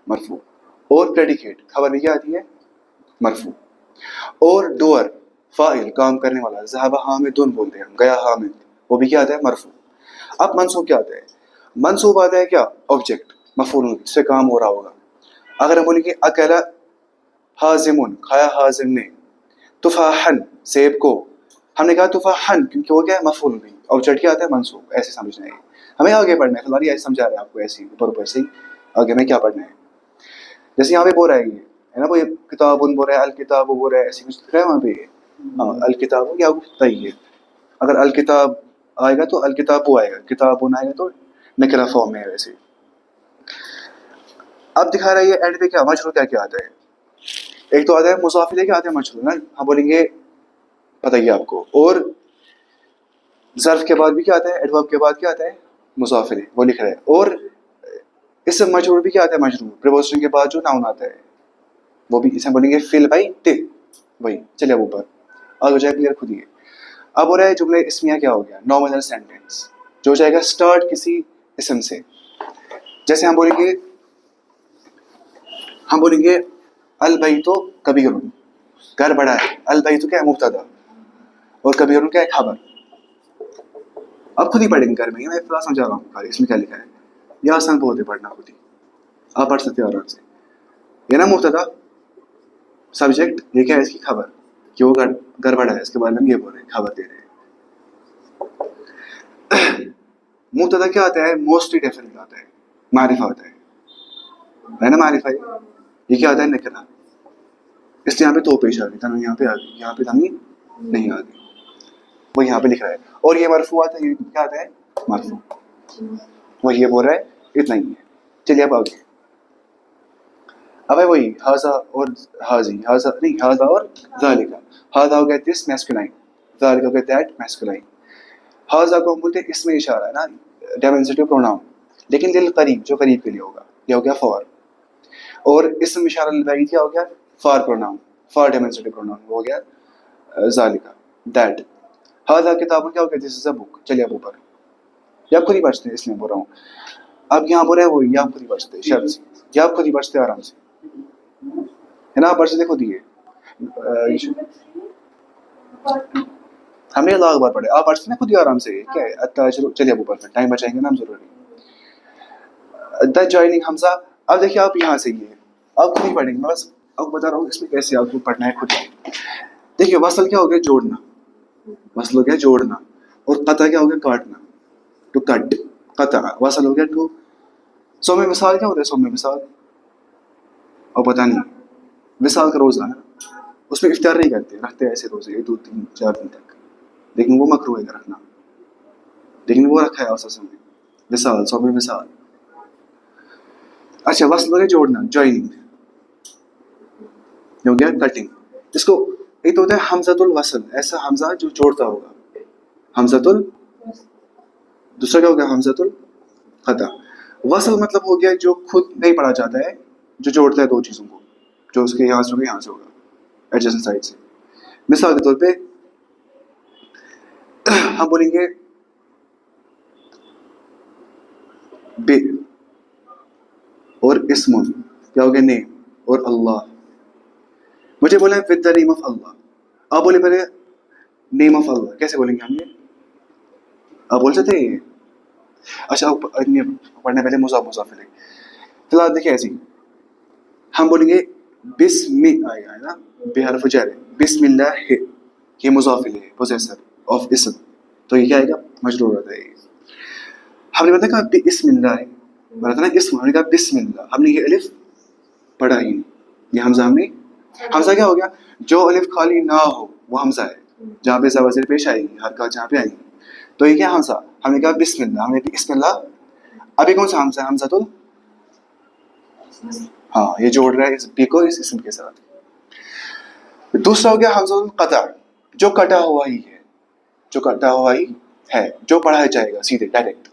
مرفوع. اور پریڈیکیٹ خبر بھی کیا آتی ہے؟ مرفوع. اور ڈوئر فاعل کام کرنے والا، ذهب حامد بولتے ہیں ہم، گیا حامد، وہ بھی کیا آتا ہے؟ مرفوع. اب منصوب کیا آتا ہے؟ منصوب آتا ہے کیا؟ آبجیکٹ، مفعول، اس سے کام ہو رہا ہوگا. اگر ہم بولیں گے اکلا حازم، کھایا حازم نے، تفاحن سیب کو، ہم نے کہا تفاحن کیونکہ وہ کیا ہے؟ مفعول بھی. آبجیکٹ کیا آتا ہے؟ منصوب. ایسے سمجھنا ہے. ہمیں آگے پڑھنا ہے، فی الحال یہ سمجھا رہے ہیں آپ کو ایسے ہی اوپر اوپر سے ہی. آگے میں کیا پڑھنا ہے؟ جیسے یہاں پہ بول رہا ہے یہ ہے نا، وہ کتاب بول رہا ہے، الکتاب بول رہا ہے، ایسے کچھ لکھ رہا ہے وہاں پہ. ہاں الکتاب کیا صحیح ہے. اگر الکتاب آئے گا تو الکتاب وہ آئے گا، کتاب آئے گا تو نکرہ فارم میں ہے ویسے. اب دکھا رہا ہے یہ اینڈ پہ کیا مجرور کیا کیا آتا ہے. ایک تو آتا ہے مضاف الیہ، کیا آتا ہے؟ مجرور نا. ہم بولیں گے پتہ ہی آپ کو. اور ظرف کے بعد بھی کیا آتا ہے؟ ایڈورب کے بعد کیا آتا ہے؟ مضاف الیہ، وہ لکھ رہا ہے. اور اسم مجرور بھی کیا آتا ہے؟ مجرور پریپوزیشن کے بعد جو ناؤن آتا ہے وہ بھی اسے بولیں گے فل بائی تے. وہی چلے اب اوپر آگے ہو جائے کلیئر خود ہی. اب ہو رہا ہے جملے اسمیہ کیا ہو گیا؟ نارمل سینٹینس جو ہو جائے گا اسٹارٹ کسی اسم سے. جیسے ہم بولیں گے البیت کبیر، گھر بڑا ہے. البیت کیا ہے؟ مبتدا، اور کبیر کیا ہے؟ خبر. اب خود ہی پڑھیں گے گھر میں، میں پورا سمجھا رہا ہوں اس میں کیا لکھا ہے. یہ آسان بہت ہے پڑھنا، خود ہی آپ پڑھ سکتے ہیں آرام سے. یہ نا مبتدا سبجیکٹ، یہ کیا ہے؟ اس کی خبر کہ وہ گھر بڑا ہے، اس کے بارے میں یہ بول رہے ہیں، خبر دے رہے ہیں. مبتدا کیا آتا ہے؟ موسٹلی ڈیفینیٹ آتا ہے، معرفہ آتا ہے نا. معرفہ یہ کیا آتا ہے؟ نکرہ. اس لیے یہاں پہ تو پیش آ گئی، تنوین یہاں پہ آ گئی، یہاں پہ تنوین نہیں آ گئی. وہ یہاں پہ لکھ رہا ہے. اور یہ مرفوع آتا ہے، یہ کیا آتا ہے؟ مرفوع. وہ یہ بول رہا ہے اتنا ہی ہے. چلیے اب آگے. اب ہے وہی ہاذا اور حاضی، ہاذا نہیں، ہاذا اور ذالکا. ہاذا ہو گیا دس میسکولائن، ذالکا ہو گیا دیٹ میسکولائن. ہاذا کو ہم بولتے ہیں اس میں اشارہ ہے نا، ڈیمونسٹریٹو پروناؤن، لیکن للقریب جو قریب کے لیے ہوگا، یہ ہو گیا فار. اور اسم اشارہ للبعید کیا ہو گیا؟ For pronoun, for demonstrative pronoun ہو گیا ذالکا دیٹ. ہاذا کتاب کیا ہو گیا؟ دس از اے بک. چلیے اب اوپر. یہ آپ خود ہی بچتے ہیں اس لیے بول رہا ہوں. اب یہاں بول رہے ہیں وہ یہ آپ خود ہی بچتے شرط، یہ آپ خود ہی بچتے آرام سے ہے نا. آپ بچتے خود ہی ہے. ہم نے لاکھ بار پڑھے، آپ پڑھتے نا خود ہی آرام سے. کیا ہے؟ چلیے اب اوپر ٹائم بچائیں گے نا ہم ضروری. دا جوائننگ حمزہ. اب دیکھیے آپ یہاں سے یہ آپ خود ہی پڑھیں گے، میں بس اب بتا رہا ہوں اس میں کیسے آپ کو پڑھنا ہے خود ہی. دیکھیے وصل کیا ہو گیا؟ جوڑنا. وصل ہو گیا جوڑنا. اور قطع کیا ہو گیا؟ کاٹنا. ٹو کٹ، قطع. وصل ہو گیا ٹو. سو میں مثال کیا ہوتا ہے؟ سو میں مثال اور پتہ نہیں مثال کا روزہ ہے، اس میں افطار نہیں کرتے، رکھتے ایسے روزے 2 3 4 دن تک، لیکن وہ مکروہ ہے رکھنا، لیکن وہ رکھا ہے اس میں مثال. سو میں مثال. اچھا وصل ہو گیا جوڑنا، جوائننگ ہو گیا کٹنگ. اس کو ایک تو ہوتا ہے حمزۃ الوصل، ایسا حمزہ جو جوڑتا ہوگا، حمزۃ ال. دوسرا کیا ہو گیا؟ حمزۃ القطع. وصل مطلب ہو گیا جو خود نہیں پڑھا جاتا ہے، جو جوڑتا ہے دو چیزوں کو، جو اس کے یہاں سے ہوگا یہاں سے ہوگا ایڈجسٹنٹ سائڈ سے. مثال کے طور پہ ہم بولیں گے بے اور اسم کیا ہو گیا؟ نیم. اور اللہ. مجھے بولے ود دا نیم آف اللہ. آپ بولے پہلے نیم آف اللہ کیسے بولیں گے ہم یہ؟ آپ بول سکتے ہیں؟ اچھا پڑھنے پہلے مضاف الیہ. فی الحال دیکھیں ایسے ہم بولیں گے بسم آئے گا نا، بے حرف جر، بسم اللہ ہے، یہ مضاف الیہ پوزیسر آف اسم، تو یہ کیا آئے گا؟ مجرور ہوتا ہے. ہم نے بتایا کہ بسم اللہ ہے، بتا نا اسم، ہم نے کہا بسم اللہ، ہم نے یہ الف پڑھا ہی نہیں، یہ حمزہ ہم نے. حمزہ کیا ہو گیا؟ جو الف خالی نہ ہو وہ حمزہ ہے، جہاں پہ زبر پیش آئے گی، حرکات جہاں پہ آئیں گی. تو یہ کیا حمزہ؟ ہم نے کہا بسم اللہ، ہم نے بسم اللہ. ابھی کون سا حمزہ ہے؟ حمزہ تو ہاں یہ جوڑ رہا ہے اس بی کو اس اسم کے ساتھ. دوسرا ہو گیا حمزہ القطع، جو کٹا ہوا ہی ہے، جو کٹا ہوا ہی ہے، جو پڑھا جائے گا سیدھے ڈائریکٹ،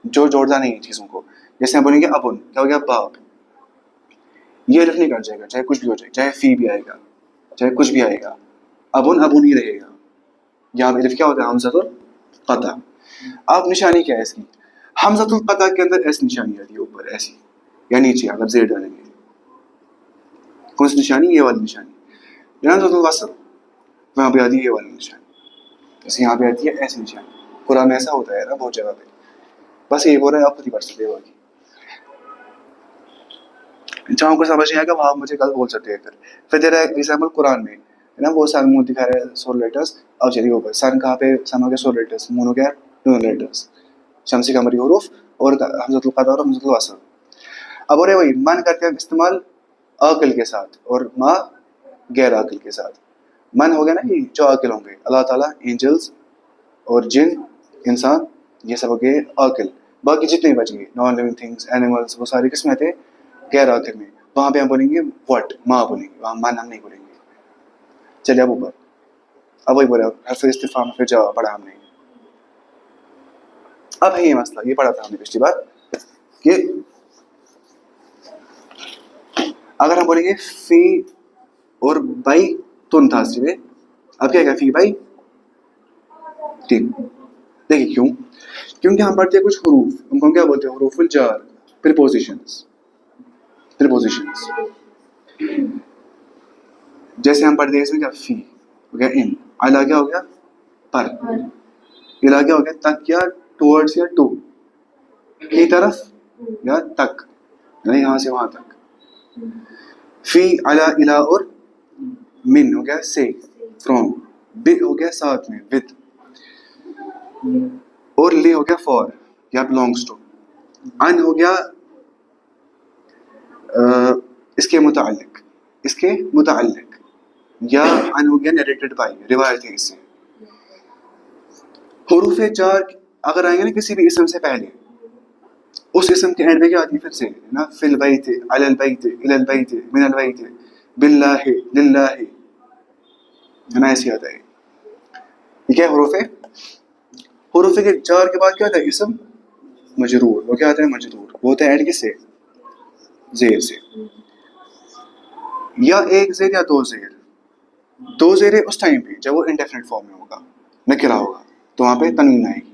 جو جوڑتا نہیں چیزوں کو. جیسے ہم بولیں گے ابن، کیا ہو گیا؟ باپ. یہ الف نہیں کٹ جائے گا، چاہے کچھ بھی ہو جائے، چاہے فی بھی آئے گا، چاہے کچھ بھی آئے گا، ابن ہی رہے گا. یہاں پہ الف کیا ہوتا ہے؟ حمزۃ القطع. اب نشانی کیا ہے اس کی؟ حمزۃ القطع کے اندر ایسی نشانی آتی ہے اوپر ایسی یا نیچے اگر زیر ڈالیں گے. کون سی نشانی؟ یہ والی نشانی. حمزۃ الوصل وہاں پہ آتی ہے یہ والی نشانی، جیسے یہاں پہ آتی ہے ایسی نشانی. قرآن میں ایسا ہوتا ہے نا بہت جگہ پہ. بس یہ بول رہے ہیں آپ خود ہی پڑھ سکتے ہو. جہاں کو سمجھ نہیں آئے گا وہاں مجھے کل بول سکتے ہیں. پھر دے رہا ہے ایگزامپل قرآن میں ہے نا، وہ سن مون دکھا رہا ہے 16 لیٹرس. اب چلیے اوپر سن کہاں پہ؟ سن ہو گیا 16 لیٹرس، مون ہو گیا 2 لیٹرس، شمسی قمری حروف اور حمزۃ القطع اور حمزۃ الوصل. اب اور وہی من کرتے ہیں استعمال عقل کے ساتھ اور ما غیر عقل کے ساتھ. من ہو گیا نا یہ جو عقل ہوں گے، اللہ تعالیٰ، اینجلز اور جن، انسان، یہ سب ہو گئے عقل. باقی جتنے بچ گئے نان لیونگ تھنگس، اینیملس، وہ سارے کس میں تھے؟ غیر عقل میں. وہاں پہ ہم بولیں گے وٹ، ماں بولیں گے، وہاں من ہم نہیں بولیں گے. چلیے اب اوپر، اب وہی بولے حرف استفہام پھر جواب پڑھا ہم نے. اب ہے یہ مسئلہ، یہ پڑھا تھا ہم نے پچھلی بار کہ اگر ہم بولیں گے فی اور بائی تن تھا سوے، اب کیا فی بائی. ٹھیک، دیکھیے کیوں؟ کیونکہ ہم پڑھتے ہیں کچھ حروف، ہم کو کیا بولتے ہیں؟ حروف الجار، پریپوزیشنز. جیسے ہم پڑھتے ہیں اس میں کیا فی ہو گیا ان، الا کیا ہو گیا پر، الا کیا ہو گیا تک یا ٹورڈز یا ٹو، کی طرف یا تک، یعنی یہاں سے وہاں تک. فی الا الا اور من ہو گیا سے، فرام، بی ہو گیا ساتھ میں ود، اور لی ہو گیا فار یا بلونگس ٹو. ان ہو گیا اس کے متعلق، اس کے متعلق، یا ان ہو گیا نریٹڈ بائی، روایت ہے اس سے. حروف جار اگر آئیں گے نا کسی بھی اسم سے پہلے، اس اسم کے اینڈ میں کیا آتی ہے؟ پھر سے نا، فی البیت، علی البیت، الی البیت، من البیت، باللہ، للہ، ہے نا، ایسے آتا ہے. یہ کیا حروف ہے؟ حروف کے جار کے بعد کیا آتا ہے؟ اسم مجرور. وہ کیا آتا ہے؟ مجرور. وہ ہوتا ہے ایڈ کس سے؟ زیر سے. یا ایک زیر یا دو زیر. دو زیریں اس ٹائم پہ جب وہ انڈیفینٹ فارم میں ہوگا، نکرہ ہوگا تو وہاں پہ تنوین آئے گی.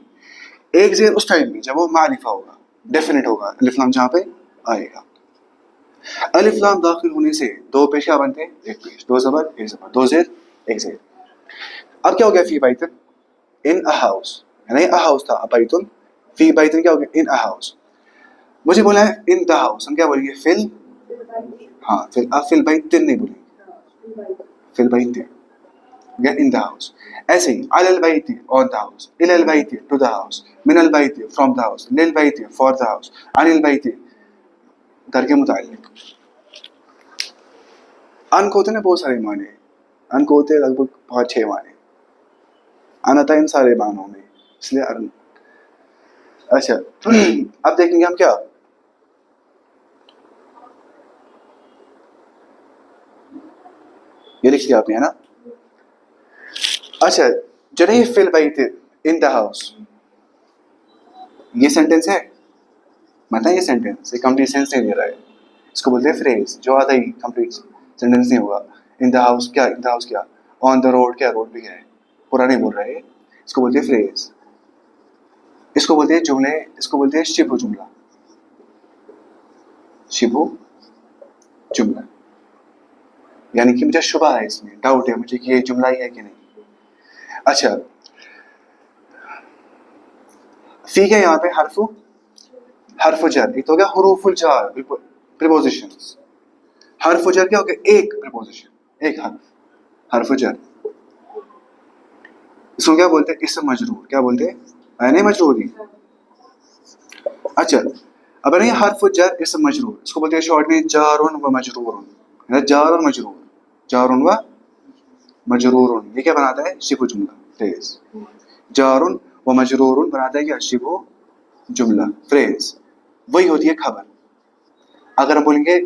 ایک زیر اس ٹائم پہ جب وہ معرفہ ہوگا، ڈیفینٹ ہوگا، الف لام جہاں پہ آئے گا. الف لام داخل ہونے سے دو پیش کیا بنتے ہیں؟ ایک پیش، دو زبر ایک زبر، دو زیر ایک زیر. اب کیا ہو گیا؟ فی بیتن ان اے ہاؤس، یعنی اے ہاؤس تھا بیتن، فی بیتن کیا ہو گیا؟ ان اے ہاؤس. مجھے بولا ہے ان دا ہاؤس، ہم کیا بولیں گے؟ فل، ہاں فل. اب فل بیتن نہیں بولیں گے، فل بیتن گیا ان دا ہاؤس. ایسے ہی علی البیت، آن دا ہاؤس، الی البیت، ٹو دا ہاؤس، من البیت، فرام دا ہاؤس، للبیت، فار دا ہاؤس، عن البیت، گھر کے متعلق. ان کو ہوتے ہیں نا بہت سارے معنی، ان کو ہوتے ہیں لگ بھگ 5-6 معنی. ان آتا ہے ان سارے معنوں میں، اس لیے ان. اچھا اب دیکھیں گے ہم کیا، یہ لکھ لیا آپ نے ہے نا. اچھا جنہیں فی البیت ان دا ہاؤس، یہ سینٹینس ہے مطلب، یہ سینٹینس یہ کمپلیٹ سینس نہیں دے رہا ہے. اس کو بولتے ہیں فریز، جو آتا ہی کمپلیٹ سینٹینس نہیں ہوگا. ان دا ہاؤس کیا؟ ان دا ہاؤس کیا؟ آن دا روڈ کیا؟ روڈ بھی ہے، پورا نہیں بول رہا ہے. اس کو بولتے ہیں فریز. اس کو بولتے ہیں جملے، اس کو بولتے ہیں شبہ جملہ. شبہ جملہ یعنی کہ مجھے شبہ ہے، اس میں ڈاؤٹ ہے مجھے کہ یہ جملہ ہی ہے کہ نہیں. اچھا فی ہے یہاں پہ حرف جر، ایک تو ہو گیا حروف الجار پریپوزیشنز. حرف جر کیا ہو گیا؟ ایک پریپوزیشن، ایک حرف جر. اس کو کیا بولتے ہیں؟ اسم مجرور. کیا بولتے ہیں؟ یعنی مجروری. اچھا اب نہیں حرف جر اسم مجرور، اس کو بولتے ہیں شارٹ میں جار و مجرور. جار اور مجرور، جار و مجرور، یہ کیا بناتا ہے؟ شبہ جملہ فریز. جار و مجرور بناتا ہے کیا؟ شبہ جملہ فریز. وہی ہوتی ہے خبر. اگر ہم بولیں گے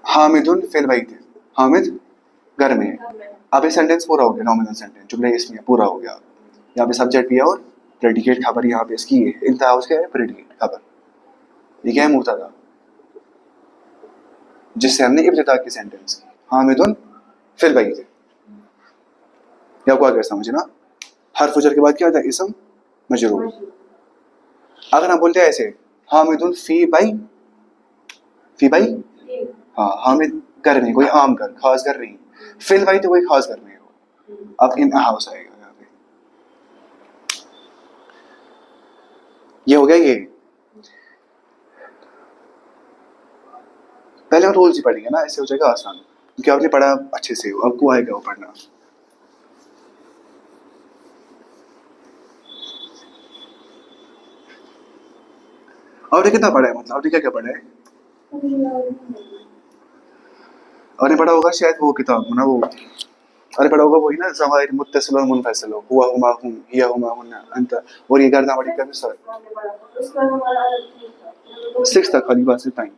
حامد فی البیت، حامد گھر میں. اب یہ سینٹینس پورا ہو گیا، نومینل سینٹینس، جملہ اس میں پورا ہو گیا. یہاں پہ سبجیکٹ بھی ہے اور پریڈیکیٹ خبر یہاں پہ اس کی ہے. انتہا اس کا ہے پریڈیکیٹ خبر. یہ کیا ہے؟ مبتدا. جس سے ہم نے ابتدا کی سینٹینس کی. حامدن فی البیت. یا کو آگے سمجھے نا, حرف جر کے بعد کیا ہوتا ہے؟ اسم مجرور. اگر ہم بولتے ہیں ایسے حامدن فی بئی, فی بئی, ہاں حامد گھر نہیں, کوئی عام گھر, خاص گھر نہیں. فی البیت کوئی خاص گھر نہیں ہو. اب ان ہاؤس آئے گا یہاں پہ. یہ ہو گیا. یہ پہلے ہم رولز ہی پڑھیں گے نا, ایسے ہو جائے گا آسان, کیونکہ آپ نے پڑھا اچھے سے, آپ کو آئے گا وہ پڑھنا. اور نے کتنا پڑھا ہے, مطلب آپ نے کیا کیا پڑھا ہے؟ اور نے پڑھا ہوگا شاید وہ کتاب نا, وہ اور پڑھا ہوگا وہی نا, ضمائر متصل اور منفصل ہو, ہوا ہما ہوں, ہیا ہما ہن, انت, اور یہ گردہ بڑی کا مثال 6 تک خالی بات سے ٹائم.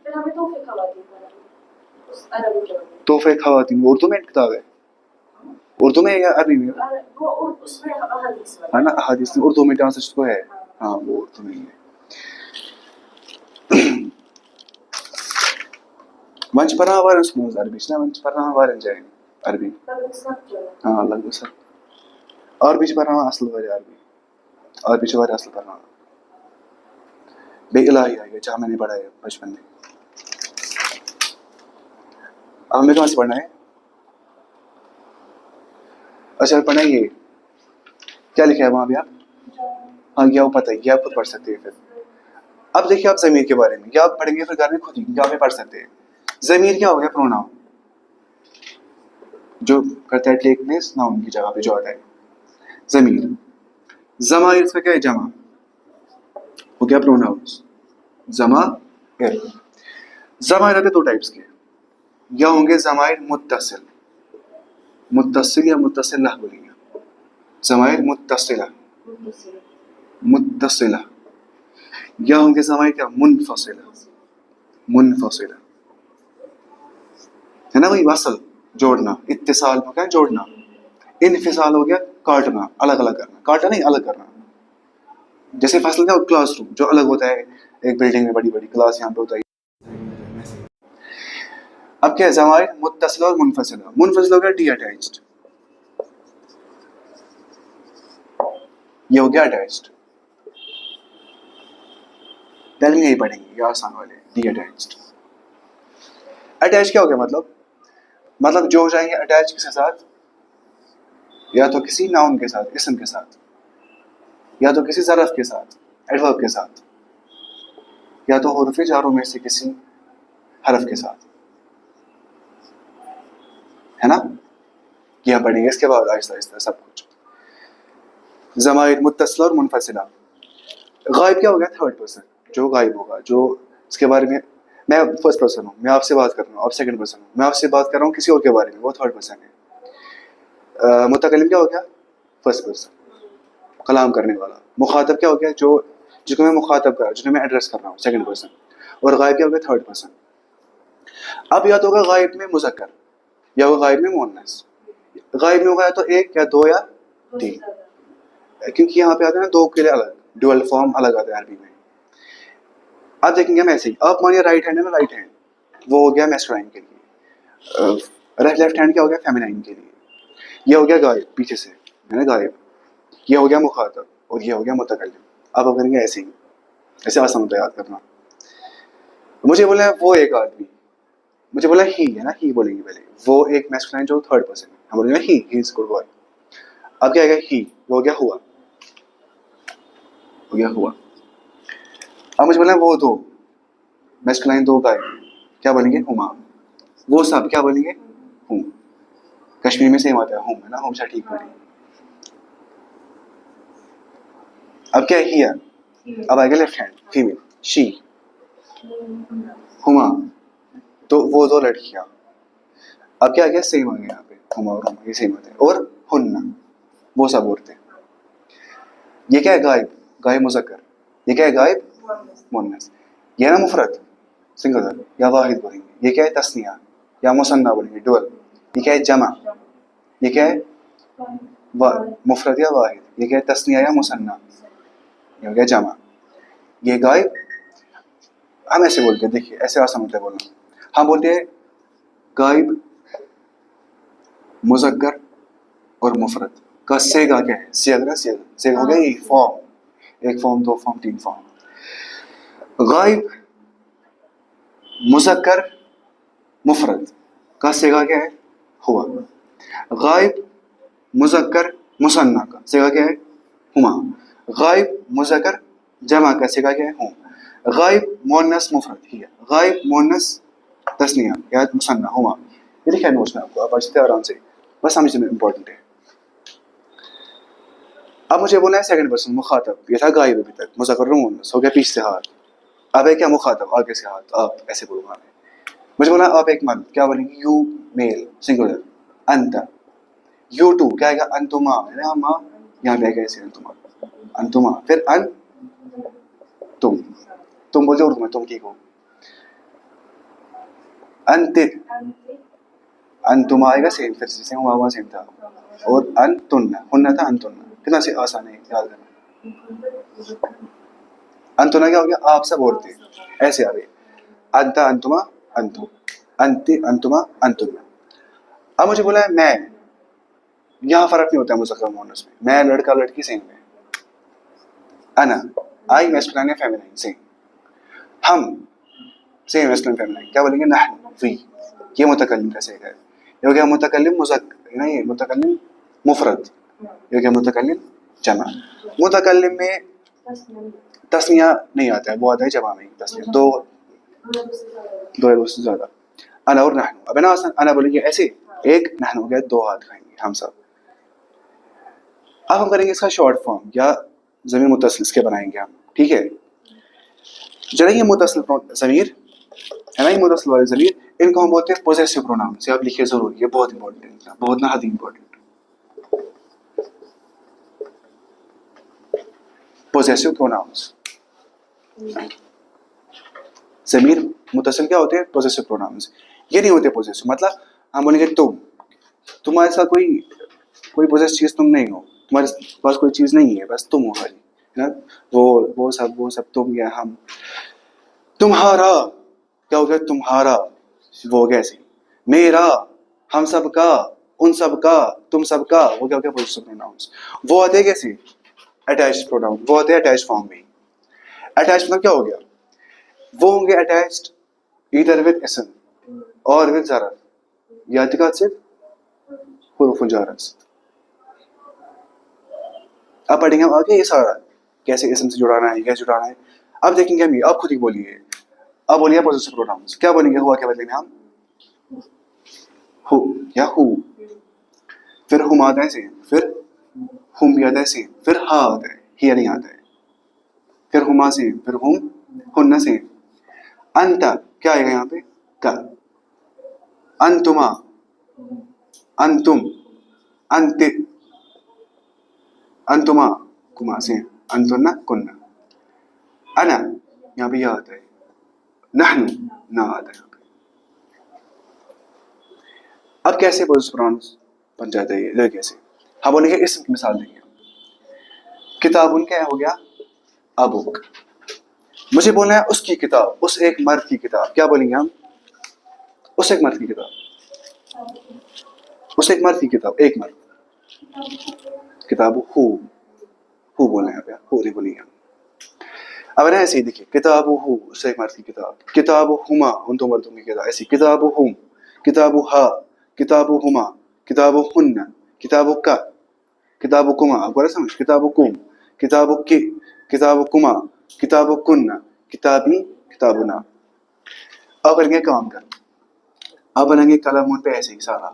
تحفے خواتین اردو میں کتاب ہے, اردو میں یا عربی میں؟ ہے نا, احادیث میں اردو میں ٹرانسلیشن کو ہے. ہاں وہ اردو میں ہے. ون چھ پران وارن سکولز عربی چھنا, ون چھ پران وارن جائن عربی. ہاں لگ بھگ سب. عربی چھ پران اصل واریاہ عربی, عربی چھ واریاہ اصل پران. بے الہی آئے گا جہاں میں نے پڑھا ہے بچپن میں. اب ہمیں کہاں سے پڑھنا ہے؟ اچھا پڑھنا ہے یہ کیا لکھا ہے وہاں پہ آپ؟ ہاں یہ آپ پتہ ہے, یہ آپ خود پڑھ سکتے ہیں. پھر اب دیکھیے آپ ضمیر کے بارے میں, یہ آپ پڑھیں گے پھر گھر میں خود ہی, کیا آپ پڑھ سکتے ہیں. ضمیر کیا ہو گیا؟ پروناؤن, جو کرتا ہے ٹیک پلیس ناؤن کی جگہ پہ جو آتا ہے ضمیر. ضمائر اس کا کیا ہے؟ جمع. وہ کیا پروناؤنس, ضمائر. ضمائر آتے 2 ٹائپس کے, یا ہوں گے ضمائر متصل, متصل یا متصلہ بولیں گے. ضمائر متصلہ, متصلہ. یا ہوں گے ضمائر کیا؟ منفصلہ, منفصلہ ہے نا, وہی وصل جوڑنا. اتصال ہو گیا جوڑنا, انفصال ہو گیا کاٹنا, الگ الگ کرنا. کاٹنا نہیں, الگ کرنا. جیسے فصل کا کلاس روم جو الگ ہوتا ہے, ایک بلڈنگ میں بڑی بڑی کلاس یہاں پہ ہوتا ہے. اب کیا ہے؟ ضمائر متصلہ اور منفصلہ. منفصل ہو گیا ڈی اٹیچڈ, یہ ہو گیا اٹیچڈ. پہلے یہی پڑھیں گے, یہ آسان والے. D attached. اٹیچ کیا ہو گیا؟ مطلب جو ہو جائیں گے اٹیچ کس کے ساتھ؟ یا تو کسی ناؤن کے ساتھ, اسم کے ساتھ, یا تو کسی ظرف کے ساتھ, ایڈورب کے ساتھ, یا تو حروف جاروں میں سے کسی حرف کے ساتھ, ہے نا. یہ ہم پڑھیں گے اس کے بعد آہستہ آہستہ سب کچھ. ضمائر متصلہ اور منفصلہ. غائب کیا ہو گیا؟ 3rd پرسن, جو غائب ہوگا, جو اس کے بارے میں 1st پرسن ہوں, میں آپ سے بات کر رہا ہوں, آپ 2nd پرسن ہوں, میں آپ سے بات کر رہا ہوں کسی اور کے بارے میں, وہ 3rd پرسن ہے. متکلم کیا ہو گیا؟ 1st پرسن, کلام کرنے والا. مخاطب کیا ہو گیا؟ جو جس کو میں مخاطب کر رہا ہوں, جنہیں میں ایڈریس کر رہا ہوں, 2nd پرسن. اور غائب کیا ہو گیا؟ 3rd person. اب یا تو ہوگا غائب میں مذکر, یا ہوگا غائب میں مؤنث. غائب میں ہوگا یا تو 1 یا 2 یا 3, کیونکہ یہاں پہ آتے ہیں نا 2 کے لیے الگ, ڈوئل فارم الگ آتا ہے عربی میں. اب دیکھیں گے ہم ایسے ہی, آپ مانیے رائٹ ہینڈ ہے نا, رائٹ ہینڈ وہ ہو گیا میسکولائن کے لیے, لیفٹ ہینڈ کیا ہو گیا؟ فیمینائن کے لیے. یہ ہو گیا غائب پیچھے سے, ہے نا غائب. یہ ہو گیا مخاطب, اور یہ ہو گیا متکلم. اب ہم کریں گے ایسے ہی, ایسے آسان ہوتا ہے یاد کرنا. مجھے بولا وہ ایک آدمی, مجھے بولا ہی ہے نا, ہی بولیں گے پہلے. وہ ایک میسکولائن جو 3rd پرسن ہے, ہم بولیں گے ہی از گڈ بوائے. اب کیا ہے؟ ہی, وہ ہو گیا ہوا, ہو گیا ہوا. اب مجھے بولا وہ 2 میسکولائن 2 غائب, کیا بولیں گے؟ ہما. وہ سب کیا بولیں گے؟ ہوں. کشمیر میں سیم آتا ہے ہوں, ہے نا, ہم سے ٹھیک پڑھی. اب کیا ہے؟ اب آئے گا لیفٹ ہینڈ فیمیل, شی, ہما, تو وہ 2 لڑکیاں. اب کیا آ گیا؟ سیم آ گیا یہاں پہ, ہما اور ہما یہ سیم آتا ہے. اور ہن, وہ سب عورتیں. یہ کیا ہے؟ غائب, غائب مذکر. یہ کیا ہے؟ غائب مؤنث. یہ نا مفرد سنگولر یا واحد بولیں گے. یہ کیا ہے؟ تثنیہ یا مثنیٰ بولیں گے, ڈوئل. یہ کیا ہے؟ جمع. یہ کیا ہے؟ مفرد یا واحد. یہ کیا ہے؟ تثنیہ یا مثنیٰ. یہ ہو گیا جمع. یہ غائب. ہم ایسے بولتے ہیں, دیکھیے ایسے آسان ہوتا ہے بولنا. ہم بولتے ہیں غائب مذکر اور مفرد کا سیگا کیا ہے؟ سیگا ہو گیا یہ فارم, ایک فارم, دو فارم, تین فارم. غائب مذکر مفرد کا سیگا کیا ہے؟ ہوا. غائب مذکر مثنیٰ کا سیگا کیا ہے؟ ہما. غائب مذکر جمع کا سیگا کیا ہے؟ ہوں. غائب مؤنث مفرد ہی ہے. غائب مؤنث تثنیہ یا مثنیٰ ہما. یہ لکھا ہے نوٹس میں آپ کو, آپ پڑھتے آرام سے, بس سمجھنے میں امپورٹنٹ ہے. اب مجھے بولنا ہے سیکنڈ پرسن مخاطب, یہ تھا غائب ابھی تک, مذکر مؤنث ہو گیا پیچھے سے ہاتھ. اب ہے کیا مخاطب, آگے سے ہاتھ, آپ ایسے بولوں گا. مجھے بولنا آپ ایک مرد, کیا بولیں گے؟ You male singular. انت یو ٹو کیا آئے گا؟ انتما, ہے نا ماں, یہاں پہ آئے گا ایسے انتما, انتما. پھر ان تم, تم بولتے اردو میں تم ٹھیک ہو. انت انتما آئے گا سیم, پھر سے ہوا سیم تھا. اور انتن ہننا تھا انتن. کتنا سے آسان ہے یاد کرنا. انتنا کیا ہو گیا؟ آپ سب عورتیں ایسے آ گئے. انت انتما انتم, انت انتما انتم. اب مجھے بولا ہے میں, یہاں فرق نہیں ہوتا ہے مذکر مؤنث میں, میں لڑکا لڑکی سیم ہے. انا آئی میسکولائن ہے فیمینائن سیم. ہم سیم میسکولائن فیمینائن. کیا بولیں گے؟ نحن وی. یہ متکلم کا صیغہ ہے. یہ ہو گیا متکلم مذکر, نہیں متکلم مفرد, یہ ہو گیا متکلم جمع. متکلم میں تسنیہ نہیں آتا ہے, وہ آتا ہے جمع میں تسنیہ, دو یا اس سے زیادہ. انا اور نحن. اب ہے نا آسان, انا بولیں گے ایسے ایک, نحن ہو گیا دو ہاتھ کھائیں گے ہم سب. اب ہم کریں گے اس کا شارٹ فارم یا ضمیر متصل اس کے بنائیں گے ہم, ٹھیک ہے. جب یہ متصل ضمیر ہے نا, یہ متصل والے ضمیر, ان کو ہم بولتے ہیں پوزیسو پروناؤنس. آپ لکھیے ضرور, یہ بہت امپورٹنٹ ہے, بہت نہ حد امپورٹنٹ. پوزیسو پروناؤنس, ضمیر متصل کیا ہوتے ہیں؟ Possessive pronouns. یہ نہیں ہوتے پوزیسو, مطلب ہم بولیں گے تم, تمہارے ساتھ کوئی پوزیس چیز تم نہیں ہو, تمہارے پاس کوئی چیز نہیں ہے, بس تم ہو خالی, ہے نا. وہ سب تم یا ہم. تمہارا کیا ہو گیا؟ تمہارا, وہ ہو گیا ایسے. میرا, ہم سب کا, ان سب کا, تم سب کا, وہ کیا ہو گیا؟ Possessive pronouns. وہ آتے ہیں کیسے؟ Attach pronoun. وہ آتے ہیں اٹیچ فارم میں. اٹیچ مطلب کیا ہو گیا؟ وہ ہوں گے اٹیچڈ ایدر ود اسم اور ود ظرف, یا اعتقاد سے حروف الجارس. اب پڑھیں گے ہم آگے یہ سارا کیسے اسم سے جڑانا ہے, کیسے جڑانا ہے. اب دیکھیں گے ہم, یہ آپ خود ہی بولیے, اب بولیے پوزیسو پروناؤنس. کیا بولیں گے؟ ہوا کے بدلے میں ہم ہو یا ہو, پھر ہم آتا ہے سیم, پھر ہم بھی آتا ہے سیم, پھر ہا آتا ہے, ہی نہیں آتا ہے, پھر ہما سیم, پھر ہم ہن سیم. انت کیا آئے گا یہاں پہ؟ کا. انتما, انتم, انت, انتما کما سیم, انتنا کننا. انا یہاں پہ یہ آتا ہے, نحن نہ آتا ہے. اب کیسے پوزیسو پروناؤنس بن جاتا ہے یہ کیسے؟ ہم بولیں گے اسم کی مثال دیں گے. کتاب ان کا ہو گیا ابوک. مجھے بولنا ہے اس کی کتاب, اس ایک مرد کی کتاب. کیا بولیں گے ہم؟ اس ایک مرد کی کتاب, اس ایک مرد کی کتاب, ایک مرد. کتاب ہو بولنا ہے, ہو نہیں بولیں گے ہم. اب نا ایسے ہی دیکھیے, کتاب ہو اس ایک مرد کی کتاب, کتاب ہما ان دو مردوں کی کتاب. ایسی کتاب ہم, کتاب ہا, کتاب ہما, کتاب ہن, کتاب کا, کتاب کما. آپ کو سمجھ, کتاب کم, کتاب کی, کتاب کما, کتاب کن, کتابی, کتابنا. اب کریں گے کام کر, اب بنیں گے قلم پہ ایسے ہی سارا,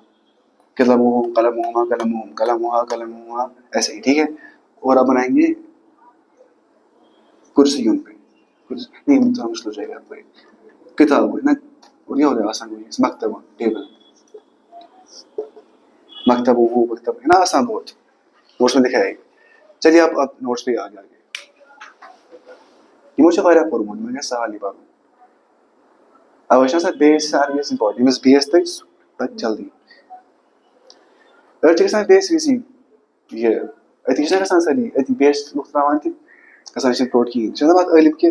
قلم قلم ہما, قلم قلم ہا, قلم ہوا, ایسے ہی, ٹھیک ہے. اور اب بنائیں گے کرسی ان پہ, نہیں تھوڑا مشکل ہو جائے گا آپ کو. کتاب ہے نا, اور یہ ہو جائے آسان, مکتب ٹیبل, مکتب ہو, مکتب ہے نا, آسان بہت. نوٹس میں دکھائے گا. چلیے آپ نوٹس پہ آگے یہ مجھے واریاہ پورمون میں سوال باب اوشن بیس آرگیس امپورٹنٹ بیس تک پتہ جلدی أڑۍ چھِ گژھان بیس وِزی یہِ أتی چھِنہ گژھان سٲری أتی بیس لُکھ ترٛاوان تہِ گژھان چھِنہٕ ٹوٹھ کِہیٖنۍ چھِ نہ پَتہٕ عٲلِم کہِ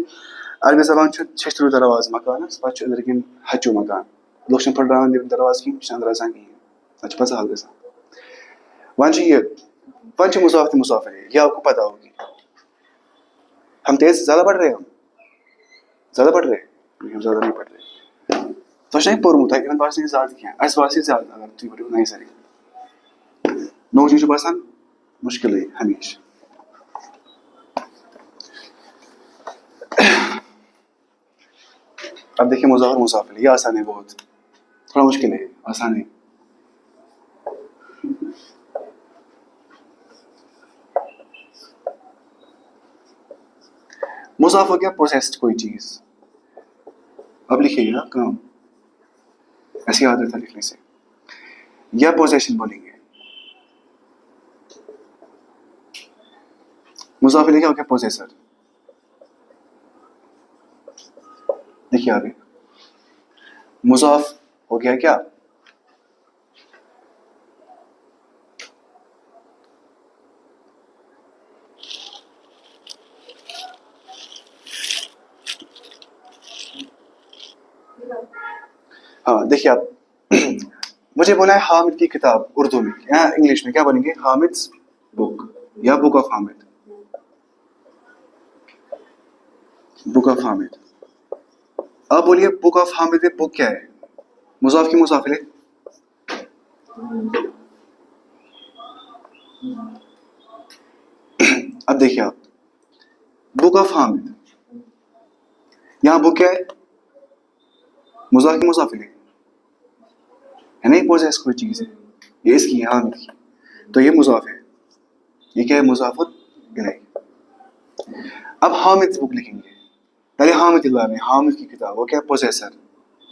عربی زبان چھُ شیٚشتٕروٗ دروازٕ مکانَس پَتہٕ چھُ أنٛدرۍ کِنۍ ہَچوٗ مکان لوگ پھٹراون درواز کی اندر آسان کہیں پتہ حل گژھان ون یہ ون مضاف مضاف یہ آپ کو پتہ ہوگی ہم تیز زیادہ پڑھ رہے ہیں زیادہ پڑھ رہے ہم زیادہ نہیں پڑھ رہے تو پورمت تمہیں باسے زیادہ کھانا اس باسے زیادہ اگر تھی پڑھو نئی ساری نو چیز باسان مشکل ہے ہمیشہ اب دیکھیں مضاف اور مضاف یہ آسان ہے بہت تھوڑا مشکل ہے آسان ہے مضاف ہو گیا پوسیسڈ کوئی چیز اب لکھیے گا کام ایسی عادت ہے لکھنے سے یا پوزیشن بولیں گے مضاف لکھا ہو گیا پوزیسر دیکھیے آگے مضاف ہو گیا کیا ہاں دیکھیے آپ مجھے بولا ہے حامد کی کتاب اردو میں یا انگلش میں کیا بولیں گے حامد's بک یا book of Hamid book of Hamid آپ بولیے بک آف حامد بک کیا ہے مضاف کی مضاف ہے اب دیکھیے آپ بک آف حامد یہاں بک کیا ہے مضاف کی مضاف ہے نہیں پوزیس کوئی چیز ہے یہ اس کی ہے حامد کی تو یہ مضاف ہے یہ کیا ہے مضاف الیہ اب حامد بک لکھیں گے پہلے حامد لایا میں حامد کی کتاب وہ کیا ہے پوزیسر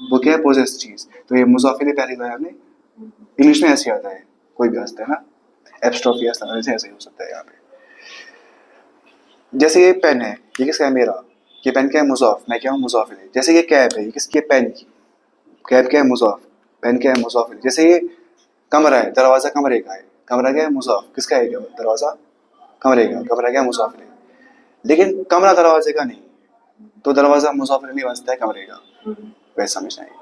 وہ کیا ہے پوزیس چیز تو یہ مضاف الیہ پہلے لایا ہم نے انگلش میں ایسے آتا ہے کوئی بھی آتا ہے نا ایپسٹروفی ایسا ایسے ہی ہو سکتا ہے یہاں پہ جیسے یہ پین ہے یہ کس کا ہے میرا یہ پین کیا ہے مضاف میں کیا ہوں مضاف الیہ جیسے یہ کیب ہے یہ کس کی ہے پین کی کیب کیا ہے مضاف پین کیا ہے مضاف الیہ جیسے یہ کمرہ ہے دروازہ کمرے کا ہے کمرہ کیا ہے مضاف کس کا ہے دروازہ کمرے کا کمرہ کیا ہے مضاف الیہ لیکن کمرہ دروازے کا نہیں تو دروازہ مضاف الیہ نہیں بنتا ہے کمرے کا ویسا سمجھنا ہے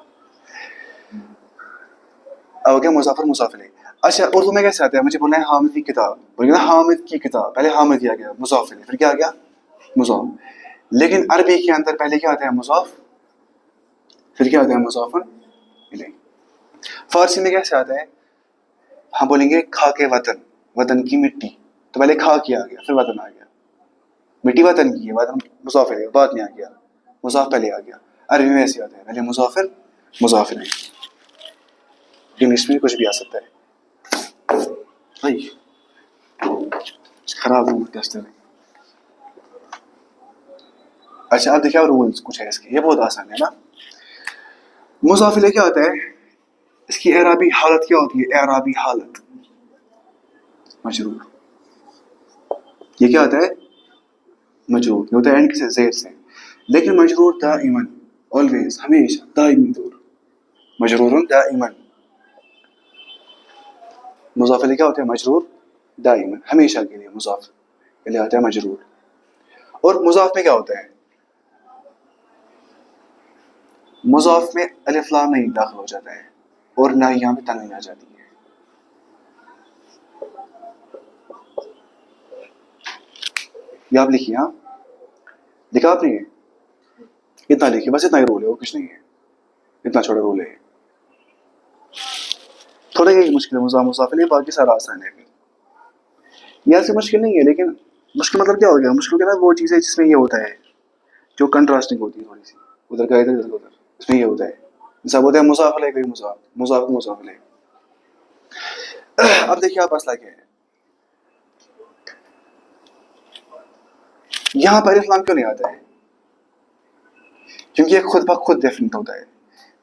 اب کیا مضاف اور مضاف الیہ اچھا اردو میں کیسے آتا ہے مجھے بولنا ہے حامد کی کتاب بولیں نا حامد کی کتاب پہلے حامد کیا گیا مضاف الیہ پھر کیا آ گیا مضاف لیکن عربی کے اندر پہلے کیا آتا ہے مضاف پھر کیا آتا ہے مضاف الیہ فارسی میں کیسے آتا ہے ہم بولیں گے کھا کے وطن وطن کی مٹی تو پہلے کھا کیا آ گیا پھر وطن آ گیا مٹی وطن کی ہے وطن مضاف الیہ بعد میں آ گیا مضاف پہلے آ گیا عربی میں ایسے آتا ہے پہلے مضاف مضاف الیہ انگلش میں کچھ بھی آ سکتا ہے خراب ٹیسٹ میں اچھا اب دیکھیں رولس کچھ ہے اس کے یہ بہت آسان ہے نا مضاف الیہ کیا ہوتا ہے اس کی اعرابی حالت کیا ہوتی ہے اعرابی حالت مجرور یہ کیا ہوتا ہے مجرور یہ ہوتا ہے اینڈ سے زیر سے لیکن مجرور دائما آلویز ہمیشہ دائمی طور مجرور دائما مضاف الیہ کیا ہوتا ہے مجرور دائما ہمیشہ کے لیے مضاف الیہ ہوتا ہے مجرور اور مضاف میں کیا ہوتا ہے مضاف میں الف لام نہیں داخل ہو جاتا ہے اور نہ ہی یہاں پہ تنوین آ جاتی ہے یہ آپ لکھیے ہاں لکھا آپ نے اتنا لکھیے بس اتنا ہی رول ہے وہ کچھ نہیں ہے اتنا چھوٹا رول ہے تھوڑا یہ مشکل ہے مضاف الیہ باقی سارا آسان ہے یہ ایسی مشکل نہیں ہے لیکن مشکل مطلب کیا ہو گیا مشکل کیا وہ چیز ہے جس میں یہ ہوتا ہے جو کنٹراسٹنگ ہوتی ہے تھوڑی سی ادھر کا ادھر ادھر اس میں یہ ہوتا ہے جیسا ہوتا ہے مضاف الیہ کوئی مضاف مضاف الیہ اب دیکھیے آپ مسئلہ کیا ہے یہاں پر الف لام کیوں نہیں آتا ہے کیونکہ یہ خود بخود ڈیفینٹ ہوتا ہے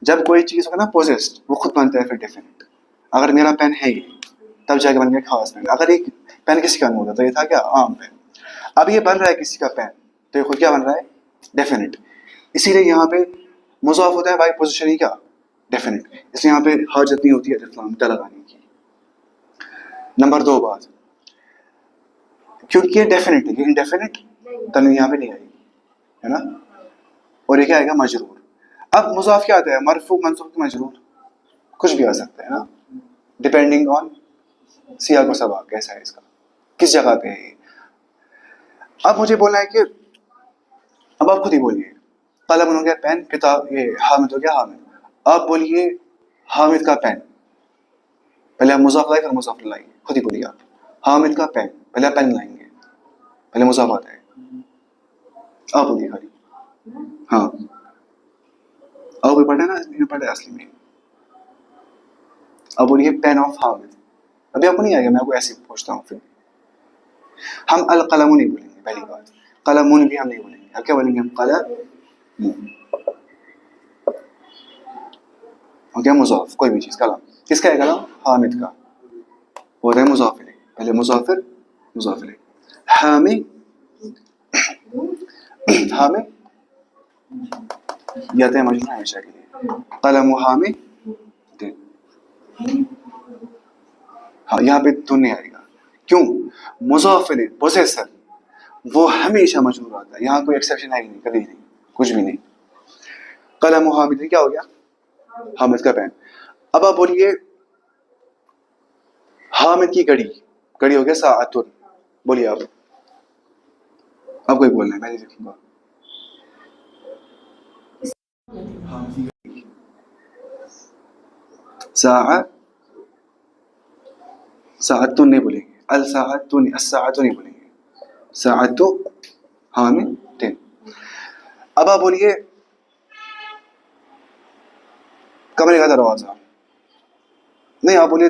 جب کوئی چیز ہوگا نا پوزیسڈ وہ خود بنتا ہے پھر ڈیفینٹ اگر میرا پین ہے یہ تب جا کے بن گیا خاص پین اگر ایک پین کسی کا نہیں ہوتا تو یہ تھا کیا عام پین اب یہ بن رہا ہے کسی کا پین تو یہ خود کیا بن رہا ہے ڈیفینٹ اسی لیے یہاں پہ مضاف ہوتا ہے بائی پوزیشن ہی کیا ڈیفینٹ اس لیے یہاں پہ حاجت نہیں ہوتی ہے الف لام لگانے کی نمبر 2 بات کیونکہ یہ ڈیفینٹ ہے یہ انڈیفینٹ تنوین یہاں پہ نہیں آئے گی ہے نا اور یہ کیا آئے گا مجرور اب مضاف کیا آتا ہے؟ مرفوع منصوب مجرور، کچھ بھی آ سکتا ہے نا، ڈپینڈنگ آن سیاق و سباق کیسا ہے اس کا، کس جگہ پہ ہے. اب مجھے بولنا ہے کہ اب آپ خود ہی بولیے، قلم ہو گیا پین، کتاب یہ حامد ہو گیا حامد. آپ بولیے حامد کا پین، پہلے ہم مضاف لائیں پھر مضاف لائیں گے. خود ہی بولیے آپ، حامد کا پین، پہلے پین لائیں گے، پہلے مضاف آتا ہے. آپ بولیے خالی. ہاں آپ بھی پڑھے نا، پڑھے اصلی میں. اب بولیے پین آف حامد. ابھی آپ کو نہیں آئے گا، میں آپ کو ایسے پوچھتا ہوں. پھر ہم القلم نہیں بولیں گے، پہلی بات قلمون بھی ہم نہیں بولیں گے. اب کیا بولیں گے ہم؟ قلم ہو گیا مضاف، کوئی بھی چیز. قلم کس کا ہے؟ قلم حامد کا. ہو رہا ہے مضاف الیہ، پہلے مضافر مضاف الیہ. حامی حامی یا تو مجرور ہمیشہ کے لیے. قلم و حامی دن. ہاں یہاں پہ تو نہیں آئے گا. کیوں؟ مضاف الیہ پوزیسر وہ ہمیشہ مجرور آتا ہے، یہاں کوئی ایکسیپشن ہے ہی نہیں، کبھی نہیں، کچھ بھی نہیں. قلم و حامد کیا ہو گیا؟ حامد کا پین. اب آپ بولیے حامد کی گھڑی، گھڑی ہو گیا ساعتن. بولیے آپ کوئی بولنا ہے، میں نہیں لکھوں گا. ساعتن نہیں بولیں گے، الساعتن الساعت نہیں بولیں گے، ساعت حامد. اب آپ بولیے کمرے کا دروازہ. نہیں آپ بولیے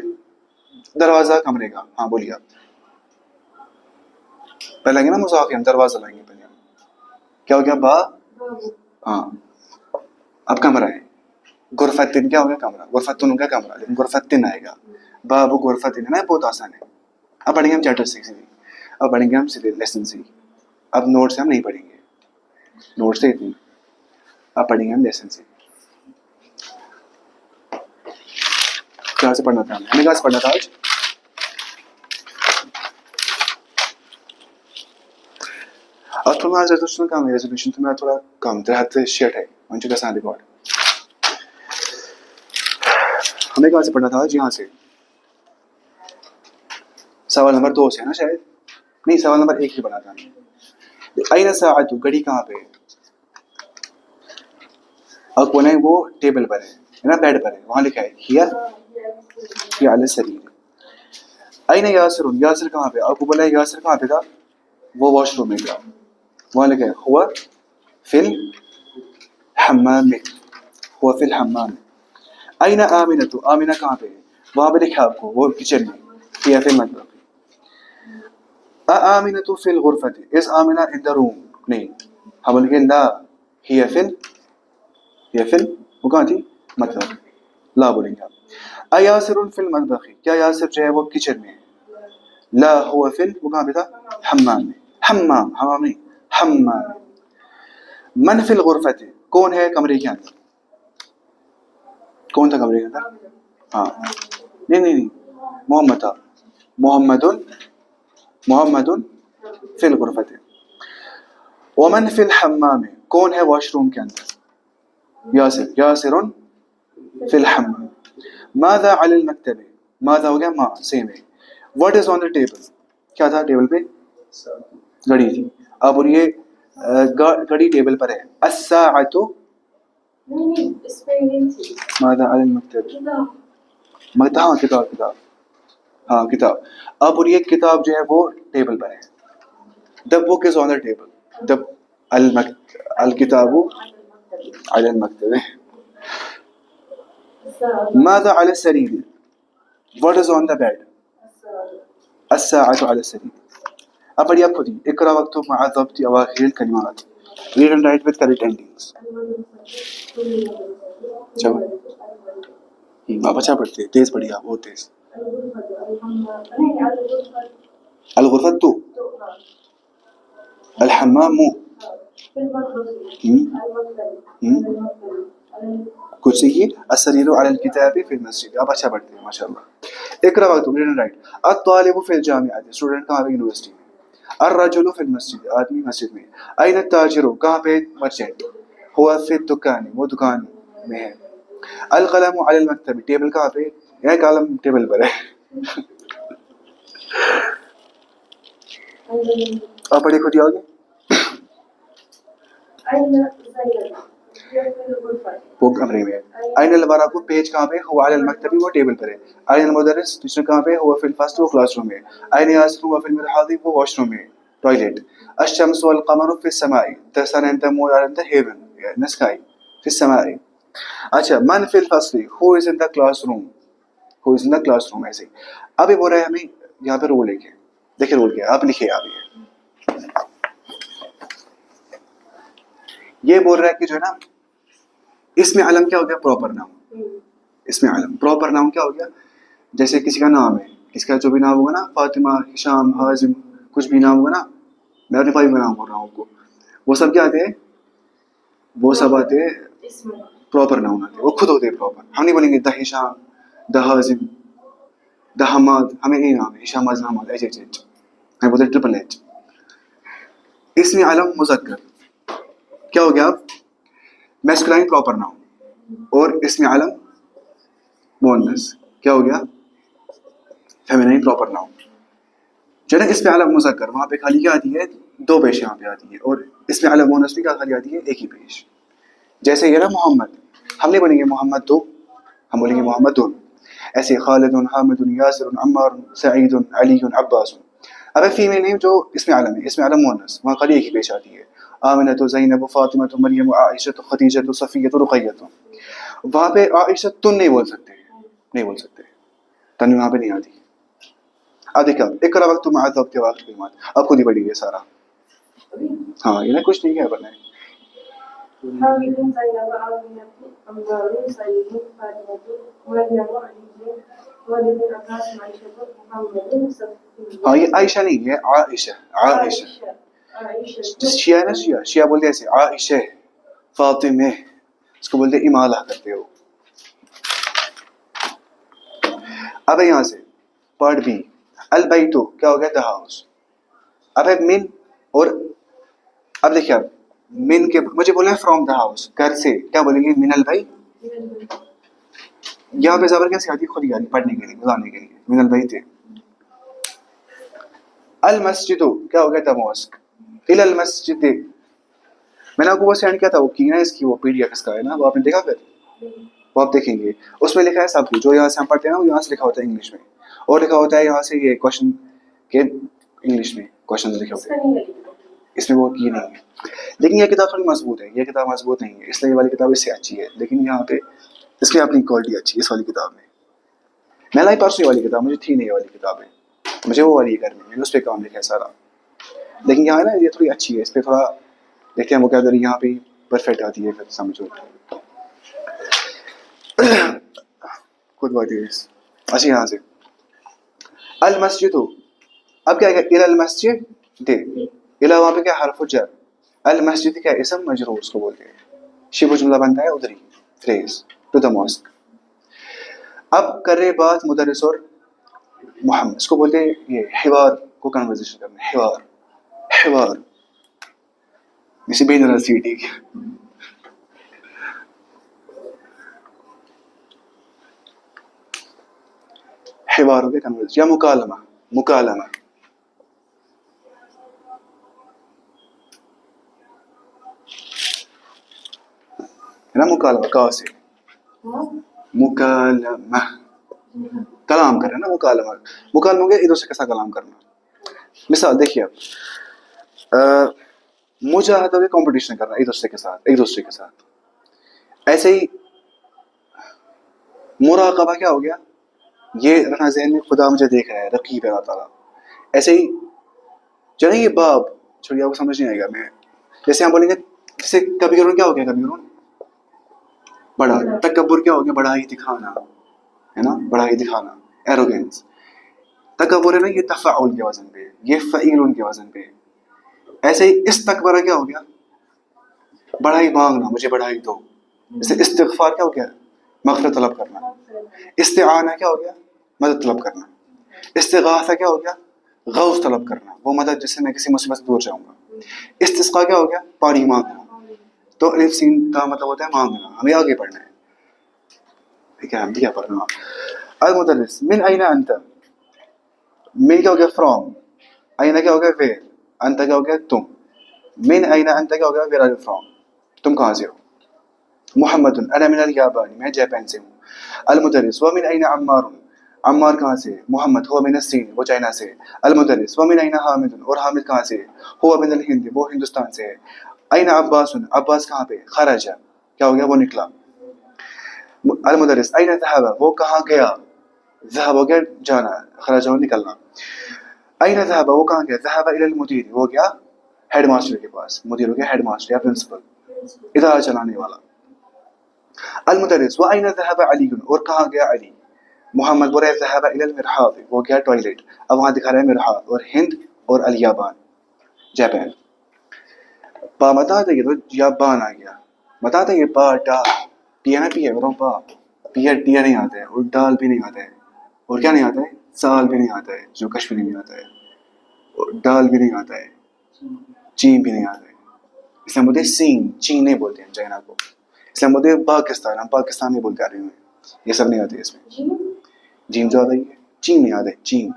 دروازہ کمرے کا. ہاں بولیے آپ. پہلے لیں گے نا مضاف، ہم دروازہ لائیں گے پہلے. کیا ہو گیا؟ با. ہاں اب کمرہ ہے. غرفتن کیا ہو گیا؟ کمرہ. غرفتن ہو گیا کمرہ، لیکن غرفتن آئے گا. باب غرفتن ہے نا، بہت آسان ہے. اب پڑھیں گے ہم چیپٹر 6 بھی، اب پڑھیں گے ہم سیدھے لیسن سے. اب نوٹ سے ہم نہیں پڑھیں گے، نوٹ سے اتنی. اب پڑھیں گے ہم لیسن سے. کہاں سے پڑھنا تھا ہمیں کہاں سے پڑھنا تھا آج؟ اور تھوڑا ریزولوشن کام ہے، ریزولوشن تو میرا تھوڑا کم ہاتھ شیٹ ہے منچو کا سان ریکارڈ. ہمیں کہاں سے پڑھنا تھا آج؟ یہاں سے. سوال نمبر 2 سے ہے نا شاید، نہیں سوال نمبر 1 ہی پڑھا تھا. این ساعت، گھڑی کہاں پہ ہے؟ اور کون ہے؟ وہ ٹیبل پر ہے نا، بیڈ پر ہے، وہاں لکھا ہے ہی علی السریر. این یاسر، یاسر کہاں پہ؟ آپ کو بولا ہے یاسر کہاں پہ تھا؟ وہ واش روم میں تھا، وہاں لکھا ہے ہوا فی الحمام، ہوا فی الحمام. این آمنہ، آمنہ کہاں پہ ہے؟ وہاں پہ لکھا آپ کو وہ کچن میں، ہی فی المطبخ. آمنہ فی الغرفۃ، از آمنہ ان دا روم؟ نہیں، ہم بولیں گے لا ہی فی وہ کہاں تھی؟ مطبخ. لا بولیں گے آپ. ایاسر فی المطبخ، کیا یاسر جو ہے وہ کچن میں ہے؟ لا هو فی وہ کہاں پہ تھا؟ حمام میں. حمام، حمام نہیں، حمام. من فی الغرفۃ، کون ہے کمرے کے اندر؟ کون تھا کمرے کے اندر؟ ہاں نہیں محمد تھا. محمد فی الغرفۃ. ومن فی الحمام، کون ہے واش روم کے اندر؟ یاسر، یاسر فی الحمام. ماذا علی المکتب، ماذا ہو گیا ما، سیم ہے. What is on the table, کیا تھا ٹیبل پہ؟ گھڑی تھی. اب بولیے گھڑی ٹیبل پر ہے. الساعۃ ماذا علی المکتب، ہاں کتاب. ہاں کتاب. اب بولیے کتاب جو ہے وہ ٹیبل پر ہے. the book is on the table. the الکتاب علی المکتب. ماذا على السرير، what is on the bed؟ الساعة على السرير. اب پڑھیے آپ خود ہی. اقرا واکتب مع ضبط اواخر الکلمات، read and write with correct endings. آپ اچھا پڑھتے ہیں، تیز پڑھیے آپ، بہت تیز. الغرفۃ، الحمام، کچھ سیکھیے. السریر علی الکتاب فی المسجد، آپ اچھا پڑھتے ہیں ماشاء اللہ. اقرا واکتب، read and write. الطالب فی الجامعہ، اسٹوڈنٹ کہاں پہ؟ یونیورسٹی میں. الرجل فی المسجد، آدمی مسجد میں. این التاجر، کہاں پہ مرچنٹ؟ ہوا فی الدکان، وہ دکان میں ہے. القلم علی المکتب, ٹیبل کہاں پہ؟ یہ قلم ٹیبل پر ہے. آپ پڑھے خود ہی آگے. وہ کمرے میں. این الورق, پیج کہاں پہ؟ هو علی المکتب, وہ ٹیبل پر ہے. این المدرس, ٹیچر کہاں پہ؟ هو فی الفصل, وہ کلاس روم میں. این یاسر, هو فی المرحاض, وہ واش روم میں, ٹوائلٹ. الشمس والقمر فی السماء, the sun and the moon are in the heaven, in the sky, فی السماء. اچھا, من فی الفصل, who is in the classroom, who is in the classroom. ایسے اب یہ بول رہا ہے ہمیں یہاں پہ رول لکھے. دیکھیں رول کیا, آپ لکھے. آپ یہ بول رہا ہے کہ جو ہے نا اس میں علم کیا ہو گیا؟ پراپر نام. اس میں علم پراپر نام کیا ہو گیا؟ جیسے کسی کا نام ہے, کسی کا جو بھی نام ہوگا نا, فاطمہ, ہشام, حازم, کچھ بھی نام ہوگا نا, میں اپنے بھائی کا نام بول رہا ہوں آپ کو, وہ سب کیا آتے ہیں؟ وہ سب آتے ہیں پراپر نام آتے ہیں, وہ خود ہوتے ہیں پراپر. ہم نہیں بولیں گے دا ہشام, دا حازم, دا حماد, ہمیں نہیں نام ہے ہشام, حازم, حماد, ایچ ایچ ایچ, ہمیں بولتے ہیں ٹرپل ایچ. اس میں علم مذکر کیا ہو گیا؟ میسکولائن پراپر ناؤن. اور اس میں علم مؤنث کیا ہو گیا؟ فیمینائن پراپر ناؤن. جو ہے نا اس میں علم مذکر, وہاں پہ خالی کیا آتی ہے؟ دو پیش یہاں پہ آتی ہے. اور اس میں علم مؤنث بھی کیا خالی آتی ہے؟ ایک ہی پیش. جیسے یہ نا محمد, ہم نہیں بولیں گے محمد دو, ہم بولیں گے محمد دون. ایسے خالد, حامد, یاسر, عمار, سعید, علی, عباس. اب فیمیل نیم جو اس میں علم ہے, اس میں علم مؤنث, وہاں خالی ایک ہی پیش آتی ہے. آمنۃ, زینب, فاطمہ, مریم, عائشہ, خدیجہ, صفیہ, رقیہ. وہاں پہ عائشہ تن نہیں بول سکتے, نہیں بول سکتے, تن وہاں پہ نہیں آتی. اب دیکھا, اقرا وقت تم عذاب کے واقع کلمات, اب خود ہی پڑھی ہے سارا. ہاں یہ کچھ نہیں کیا پڑھنا ہے. ہاں یہ عائشہ نہیں ہے, عائشہ, عائشہ. شیعہ ہے نا, شیعہ بولتے ہیں ایسے, عائشہ, فاطمہ, اس کو بولتے امالہ کرتے ہو. اب یہاں سے پارٹ بی, البیتو کیا ہو گیا؟ The house. اب ہے من, اور اب دیکھیے آپ من کے مجھے بولنا ہے فرام دا ہاؤس, گھر سے, کیا بولیں گے؟ من البیت. یہاں پہ زبر کیسے آتی ہے؟ خود ہی آتی پڑھنے کے لیے, بتانے کے لیے. من البیت. المسجد کیا ہو گیا؟ دا ماسک. الی المسجد, میں نے آپ کو وہ سینڈ کیا تھا, وہ کی نا اس کی, وہ پی ڈی ایف اس کا ہے نا, وہ آپ نے دیکھا پھر؟ وہ آپ دیکھیں گے, اس میں لکھا ہے سب کچھ. جو یہاں سے ہم پڑھتے ہیں نا, وہ یہاں سے لکھا ہوتا ہے انگلش میں, اور لکھا ہوتا ہے یہاں سے یہ کوشچن کے انگلش میں کوشچن لکھے ہوتے ہیں. اس میں وہ کی نہیں ہے. لیکن یہ کتاب تھوڑی مضبوط ہے, یہ کتاب مضبوط نہیں ہے, اس لیے یہ والی کتاب اس سے اچھی ہے. لیکن یہاں پہ اس میں اپنی کوالٹی اچھی ہے اس والی کتاب میں. میں لائی پرسوں یہ والی کتاب, مجھے تھی نہیں یہ والی کتابیں, مجھے وہ والی کرنی ہے, میں نے اس پہ کام لکھا ہے سارا. لیکن یہاں نا یہ تھوڑی اچھی ہے, اس پہ تھوڑا دیکھتے ہیں وہ کیا کر یہاں پہ پرفیکٹ آتی ہے, پھر سمجھو خود بات ہے. اچھا یہاں سے المسجد, اب کیا الی المسجد دے, الی وہاں پہ کیا حرف جر, المسجد کیا اسم مجرور اس کو بولتے ہیں, شبہ جملہ بنتا ہے ادھر ہی, فریز ٹو دا ماسک. اب کر رہے بات مدرس اور محمد, اس کو بولتے ہیں یہ حوار کو کنورزیشن کرنا, حوار, حوار جیسے بین الرسیٹی کی. حوار ہو گیا کنورزیشن, یا مکالمہ, مکالمہ. ہے نا مکالمہ, کا سے مکالمہ, کلام کرنا نا, مکالمہ. مکالمہ ہو گیا ایک دوسرے کے ساتھ کلام کرنا. مثال دیکھیے آپ, مجاہدہ میں کمپٹیشن کرنا ایک دوسرے کے ساتھ, ایک دوسرے کے ساتھ. ایسے ہی مراقبہ کیا ہو گیا؟ یہ رکھنا ذہن میں, خدا مجھے دیکھ رہا ہے, رقیب ہے اللہ تعالیٰ. ایسے ہی چلیں یہ باب چھوڑیے, آپ کو سمجھ نہیں آئے گا. میں جیسے ہم بولیں گے, جیسے کبیرون کیا ہو گیا؟ کبیرون بڑا. تکبر کیا ہو گیا؟ بڑا ہی دکھانا, ہے نا, بڑا ہی دکھانا, ایروگینس. تکبر ہے نا, یہ تفاعل کے وزن پہ, یہ فعیل کے وزن پہ. ایسے ہی استکبر کیا ہو گیا؟ بڑھائی مانگنا, مجھے بڑھائی دو. جیسے استغفار کیا ہو گیا؟ مغفرت طلب کرنا. استعانہ کیا ہو گیا؟ مدد طلب کرنا. استغاثہ کیا ہو گیا؟ غوث طلب کرنا, وہ مدد جس سے میں کسی مصیبت سے دور جاؤں گا. استسقاء کیا ہو گیا؟ پانی مانگنا. تو الف سین کا مطلب ہوتا ہے مانگنا. ہمیں آگے پڑھنا ہے. کیا پڑھ رہا ہوں. المدرس من أين أنت. من کیا ہو گیا فرام. أين کیا ہو گیا ویر. أنت کیا ہو گیا تم. من أين أنت کیا ہو گیا ویر آر یو فرام. تم کہاں سے ہو. محمد أنا من اليابان میں جاپان سے ہوں. المدرس ومن أين عمار. عمار کہاں سے. محمد هو من الصين وہ چائنا سے. المدرس ومن أين حامد اور حامد کہاں سے. هو من الهند وہ ہندوستان سے ہے. أين عباس عباس کہاں پہ. خرج کیا ہو گیا وہ نکلا. المدرس أين ذهب وہ کہاں گیا. ذهب ہو گیا جانا. خرج ہو نکلنا. أين ذهب وہ کہاں گیا. ذهب إلى المدير وہ گیا ہیڈ ماسٹر کے پاس. مدیر ہو گیا ہیڈ ماسٹر یا پرنسپل ادارہ چلانے والا. المدرس وأين ذهب علي اور کہاں گیا علی. محمد بول رہے ذهب إلى المرحاض وہ گیا ٹوائلٹ. اب وہاں دکھا رہا ہے مرحاض اور ہند اور الیابان جاپان. پا متا تھا یہ تو یابان آ گیا. متا تھا یہ پا ڈا پی ہے نا پی ہے بتاؤ پا پی ہے ٹی نہیں آتا ہے اور ڈال بھی نہیں آتا ہے اور کیا نہیں آتا ہے سال بھی نہیں آتا ہے جو کشمیری میں آتا ہے اور ڈال بھی نہیں آتا ہے چین بھی نہیں آتا ہے. اس لیے بولتے سین چین نہیں بولتے ہیں چائنا کو. اس لیے بولتے ہیں پاکستان ہم پاکستان نہیں بولتے عربی میں. یہ سب نہیں آتے اس میں. جیم جو آتا ہے چین نہیں آتا ہے چین.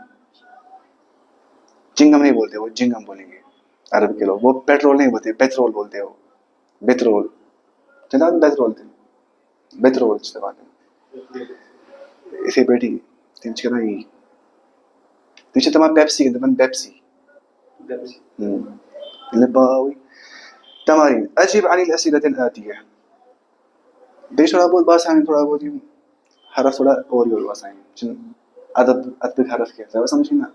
چنگم نہیں بولتے وہ جنگم بولیں گے عرب کے لوگ. وہ پیٹرول نہیں بولتے پیٹرول بولتے ہو. بیترول چلا بیترول تھے بیترول اسے بیٹھی تم چکنا ہی تم تمام بيبسي تمام بيبسي الباوي. تمارين أجب عن الأسئلة الآتية. ليش تھوڑا بہت باسان تھوڑا بہت حرف تھوڑا اور یہ باسان چن ادب ادب حرف کیا ہے سمجھ نا.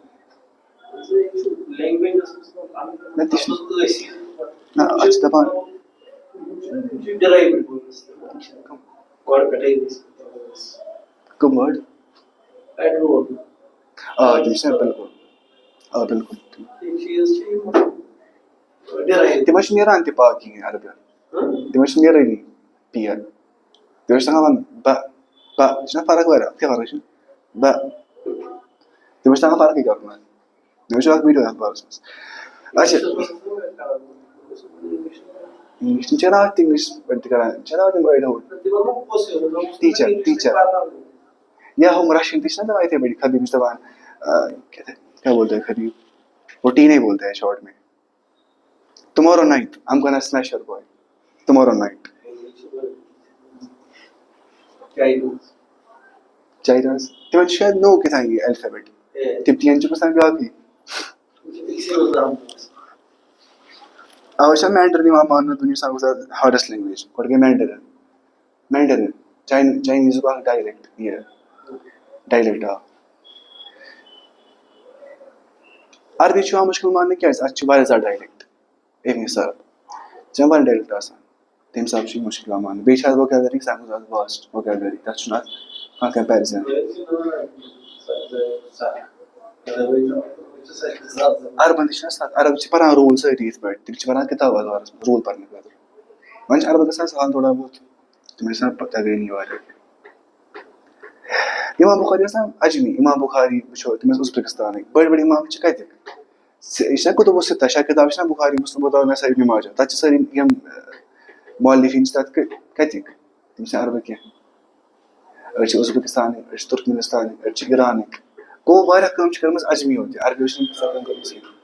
اچھا دپان کم ورڈ جیسے بالکل بالکل تمہیں نیران تہ باقی عربی تمہیں نیرانی پی تمہیں تگان با با چھنا فرق واریاہ کیا فرق با تمہیں تگان فرق کیا کرنا تمہیں اکھ ویڈیو اتھ بارس مز. اچھا انگلش چھ نا انگلش پڑھ کران چھ نا تم ایڈ ہو ٹیچر ٹیچر یا ہم راشن تھی نا دوائی تھے میری خدیب زبان کیا بولتے ہیں خدیب وہ ٹی نہیں بولتے ہیں شارٹ میں. tomorrow night I'm gonna smash your boy tomorrow night. China's تمہیں شاید نو کے تھا یہ الفابet تم تین چھ پسند گا کی اوشا مینڈرن ما مان دنیا سا ہارڈسٹ لینگویج اور کے مینڈرن مینڈرن چائنیز کا ڈائلیکٹ یہ ڈائلیکٹ عربی چھو مشکل ماننے کیا ہے اچھی واریاہ زیادہ ڈائلیکٹ ایک حساب جمع ڈائلیکٹ آسان تم سب چھ مشکل مان بیچ وہ کیا دری سا واسٹ وہ کیا دری تک چھنا کا کمپیریزن عربن تہ چھ عرب چھ پران رول ساری یت پہ تم چھ پران کتاب وارس رول پرنے خاطر وۄنۍ چھ عرب گژھان سہل تھوڑا بہت تم چھ پتہ گئی نہیں واریاہ. امام بخاری آسان اجمی امام بخاری وچھو تم ازبکستانک بڑی بڑی امام چھ کتک یہ چھ کتب الستہ شاہ کتاب چھ بخاری مسلم ابو داؤد نسائی ابن ماجہ تت چھ ساری یم مؤلفین چھ تت کتک تم چھ عرب کی أڑۍ چھِ ازبکستانٕکۍ أڑۍ چھِ ترکمنستانٕکۍ أڑۍ چھِ ایرانٕکۍ گوٚو واریاہ کٲم چھِ کٔرمٕژ اجمی یوت عربی چھنہٕ تیٖژاہ کٲم کٔرمٕژ کینٛہہ.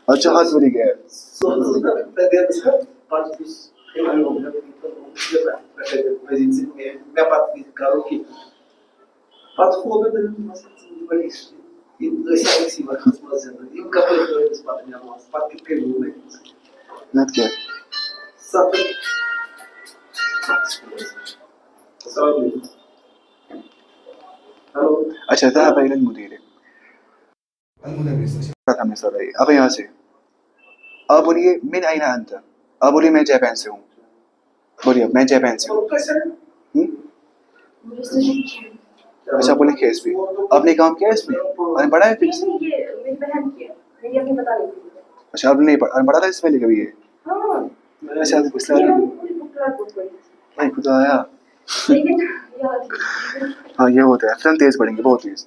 اچھا ہاتھ بری گیا نت کیا اچھا ذهب الى المدير المدرس ہمیں سر اب یہاں سے آپ بولیے من أين أنت آپ بولیے میں جاپان سے ہوں بولیے میں جاپان سے ہوں. اچھا بولے کیا اس پہ آپ نے کام کیا اس میں آپ نے پڑھا ہے پھر اچھا آپ نے نہیں پڑھا پڑھا تھا اس پہلے کبھی یہ اچھا بھائی خدا آیا ہاں یہ ہوتا ہے فلم تیز پڑھیں گے بہت تیز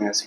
merci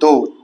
2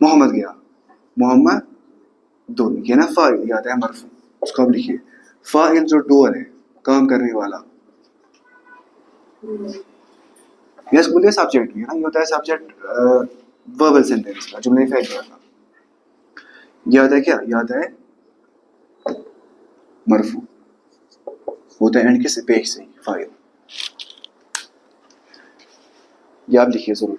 محمد گیا, محمد دون, یہ نا فاعل, یہ آتا ہے مرفوع, اس کو آپ لکھیے. فاعل جو ڈور ہے, کام کرنے والا, یہ اس کو بولتے ہیں سبجیکٹ بھی ہے نا, یہ ہوتا ہے سبجیکٹ وربل سینٹینس کا, جملے فعل کا. یہ آتا ہے کیا, یہ آتا ہے مرفوع, ہوتا ہے اینڈ کے سے پیش سے فاعل. یہ آپ لکھیے ضرور,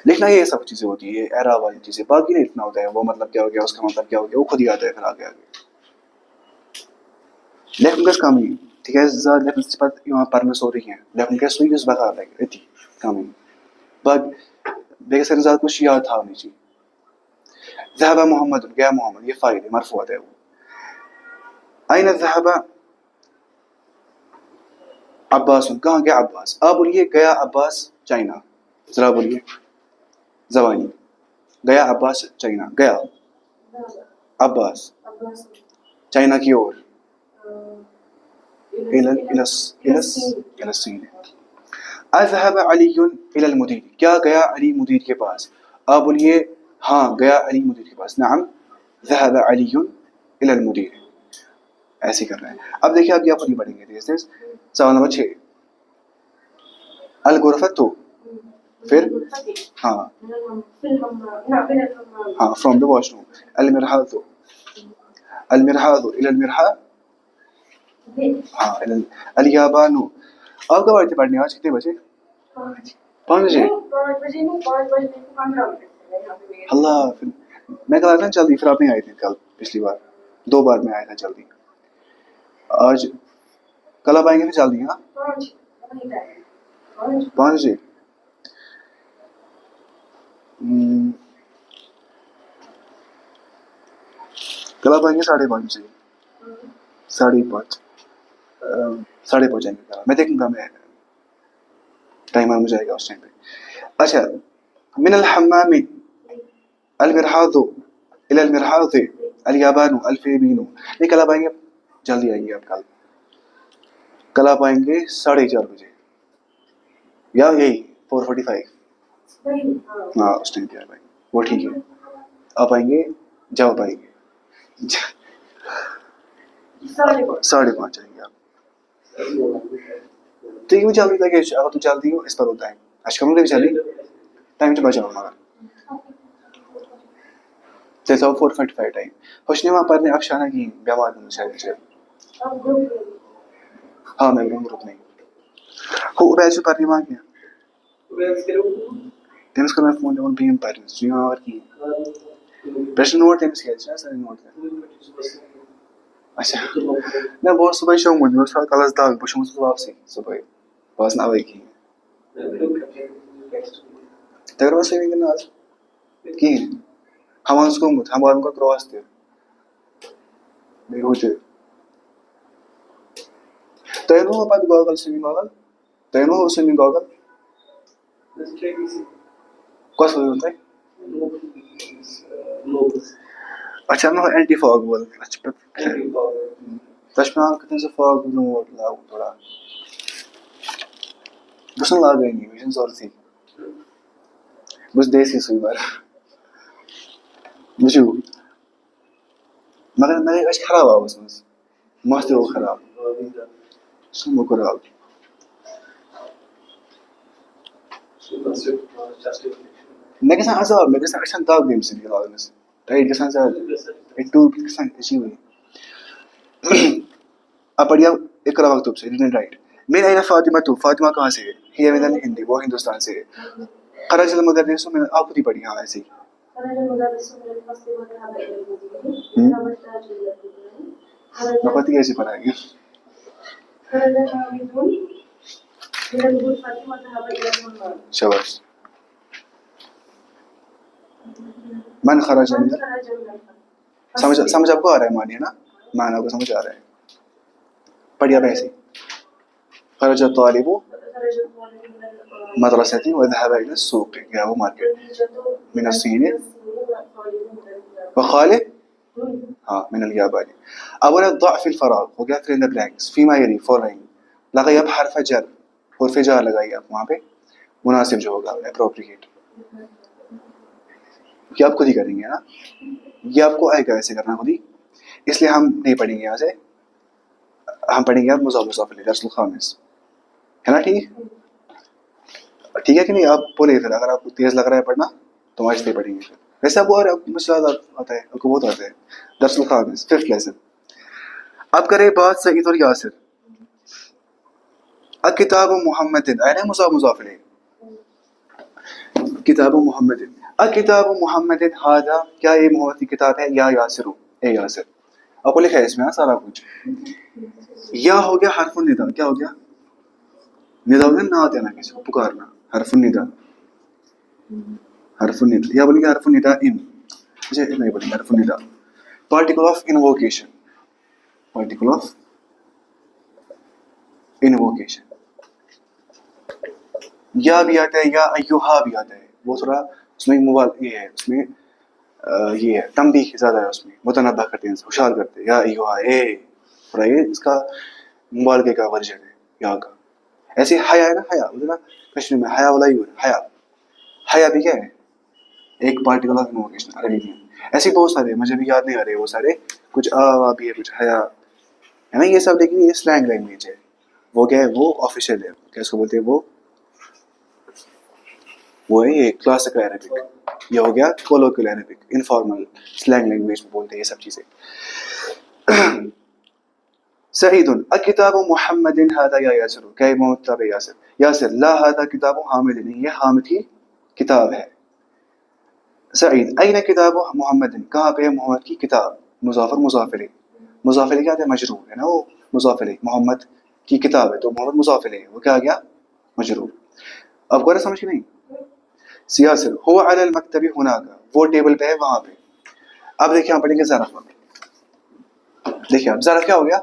لکھنا یہ سب چیزیں ہوتی ہے, اعراب والی چیزیں, باقی نہیں لکھنا ہوتا ہے. وہ مطلب کیا ہو گیا, اس کا مطلب کیا ہو گیا, وہ خود ہی آتا ہے پھر آگے آگے. لیکن کس کام نہیں, ٹھیک ہے, زیادہ لیکن اس بات یہاں پرنس ہو رہی ہیں, لیکن کیا سوئی اس بتا رہا ہے اتنی کام نہیں. بعد دیکھیں سر زیادہ کچھ یاد تھا ہونی چاہیے. ذهب محمد, گیا محمد, یہ فاعل ہے مرفوع ہے. وہ أين ذهب عباس, کہاں گیا عباس. آپ بولیے گیا عباس چائنا, ذرا بولیے زبانی, گیا عباس چائنا, گیا عباس چائنا کی اور, إلى الصين. اذهب علي إلى المدير, کیا گیا علی مدیر کے پاس. آپ بولیے ہاں گیا علی مدیر کے پاس, نعم ذهب علي إلى المدير. ایسے کر رہے ہیں. اب دیکھیے آپ خود ہی پڑھیں گے. سوال نمبر 6, الغرفة, پھر ہاں ہاں فرام دا واش روم. المرحاض, المرحاض إلى المرحاض, ہاں اليابان. آپ کب آئے تھے پڑھنے, آج کتنے بجے؟ 5 بجے. اللہ, میں کل آیا تھا جلدی, پھر آپ نہیں آئے تھے کل, پچھلی بار 2 بار میں آیا تھا جلدی. آج کل آپ آئیں گے پھر جلدی. ہاں 5 بجے. کل آپ آئیں گے 5:30 بجے, 5:30 5:30 آئیں گے. میں دیکھوں گا, میں ٹائمر مجھے آئے گا اس ٹائم پہ. اچھا, من الحمام المرحاض الى المرحاض اليابان الفلبين. نہیں کل آپ آئیں گے جلدی, آئیں گے آپ کل آپ آئیں گے 4:30 بجے, یا یہی 4:45. ہاں اس ٹائم پہ آپ آئیں گے, وہ ٹھیک ہے. آپ آئیں گے جب آپ آئیں گے 5:30 آئیں گے آپ. تو یہ جلدی لگے, اگر تو جلدی ہو اس پر ہوتا ہے. اشکم بھی جلدی ٹائم تو بچاؤ مگر جیسا 4:45 ٹائم. خوش نہیں وہاں پر نے افشانہ کی بیمار میں شاید. ہاں میں گروپ نہیں ہو ویسے پڑھنے وہاں گیا تمس کر میں فون دون بیم پڑھنے سیاں اور کی پریشر نوٹ تمس کیا ہے سر نوٹ. اچھا میں بہت صبح شو مجھ میں سال کلاس داغ بشم واپسی صبح بس نہ وئی کی تگر واسے بھی نہ کی ہم اس کو مت ہم کو کراس دے نہیں ہوتے تو نو پتہ گوگل سوئمنگ گوگل کس ہوتا ہے. اچھا نو اینٹی فاگ وول اچھا تشمال کتنے سے فاگ نوٹ لاگو تھوڑا بس لاگے نہیں ویژن ضرورت تھی بس دیسی سوئمر بچو مگر میں اچھ خراب آواز مز مست وہ خراب سمو خراب میں گژھان عذاب میں گژھان اچھان داغ دیم سۭتۍ لاگنس ٹایٹ گژھان زیادٕ ٹوٗپۍ گژھان عجیٖبٕے. اب پڑھیا اقرا مکتوب سے ریڈ اینڈ رائٹ. میرا ہے فاطمہ تو فاطمہ کہاں سے ہے, ہی من الہند, وہ ہندوستان سے ہے. خرج المدرس من, آپ خود ہی پڑھی ہاں ایسے ہی. میں پتہ کیسے پڑھائیں گے. شاباش. من خرج من سمجھ آپ کو آ رہا ہے مانی ہے نا, معنی کو سمجھ آ رہا ہے. پڑھیا ویسے خرج الطالب مدرسة وذهب إلى السوق, گیا وہ مارکیٹ. من الصين وخاله ہاں من اليابان. أولا ضع في الفراغ, ہو گیا fill in the blanks. فيما يلي following لگائی آپ حرف جر, حرف جر لگائی آپ وہاں پہ مناسب جو ہوگا appropriate. یہ آپ خود ہی کریں گے نا, یہ آپ کو آئے گا ایسے کرنا خود ہی, اس لیے ہم نہیں پڑھیں گے یہاں سے, ہم پڑھیں گے اب مضاف مضاف الیہ درس الخامس, ہے نا ٹھیک, ٹھیک ہے کہ نہیں. آپ بولے پھر اگر آپ کو تیز لگ رہا ہے پڑھنا تو آہستہ ہی پڑھیں گے پھر. ویسے آپ کو اور مسئلہ آتا ہے, آپ کو بہت آتا ہے. درس الخامس 5th لیسن. اب کرے بات سعید اور یاسر. کتاب محمد آئے نا مضاف مضاف الیہ, کتاب محمد. کتاب محمد ہذا, کیا یہ محمد کی کتاب ہے, یا یاسر, اے یاسر. آپ کو لکھا ہے اس میں سارا کچھ. یا ہو گیا حرف النداء, کیا ہو گیا, ندا ہو گیا, نہ دینا کسی کو پکارنا, حرف النداء, حرف النداء. یا بولیں گے حرف النداء ان, مجھے نہیں بولیں گے حرف النداء. Particle of invocation, particle of invocation. یا بھی آتا ہے, یا ایوہا بھی آتا ہے, وہ تھوڑا اس میں یہ ہے, اس میں یہ ہے تنبیہ زیادہ ہے, اس میں متنبہ کرتے ہیں, ہوشیار کرتے ہیں, یا ایوہا, اے, تھوڑا یہ اس کا مبالغے کا ورژن ہے یا کا. ایسے حیا ہے نا, حیا بولے نا کشمیر میں, حیا والا ہی ہو, حیا, حیا بھی کیا ہے, ایک پارٹیکل آف انووکیشن عربی میں. ایسے بہت سارے, مجھے بھی یاد نہیں آ رہے وہ سارے, کچھ بھی ہے, کچھ حیا ہے نا, یہ سب. لیکن یہ سلینگ لینگویج ہے, وہ کیا ہے, وہ آفیشیل ہے, کیا اس کو بولتے ہیں, وہ ہے یہ کلاسیکل عربک. یہ ہو گیا colloquial Arabic, informal slang language میں بولتے ہیں یہ سب چیزیں. سعید کتاب محمد هذا یا یاسر, کہ محمد کتاب یاسر. یاسر لا هذا کتاب حامد, نہیں یہ حامد کی کتاب ہے. سعید این کتاب محمد, کہاں پہ ہے محمد کی کتاب, مضاف اور مضاف الیہ. مضاف الیہ کیا ہے, مجرور ہے نا, وہ مضاف الیہ, محمد کی کتاب ہے تو محمد مضاف الیہ, وہ کیا گیا, مجرور. اب غور سمجھ کے نہیں. سیاسر هو علی المکتب هناك, وہ ٹیبل پہ ہے وہاں پہ. اب دیکھیں ہم پڑھیں گے ظرف. دیکھیں اب ظرف کیا ہو گیا,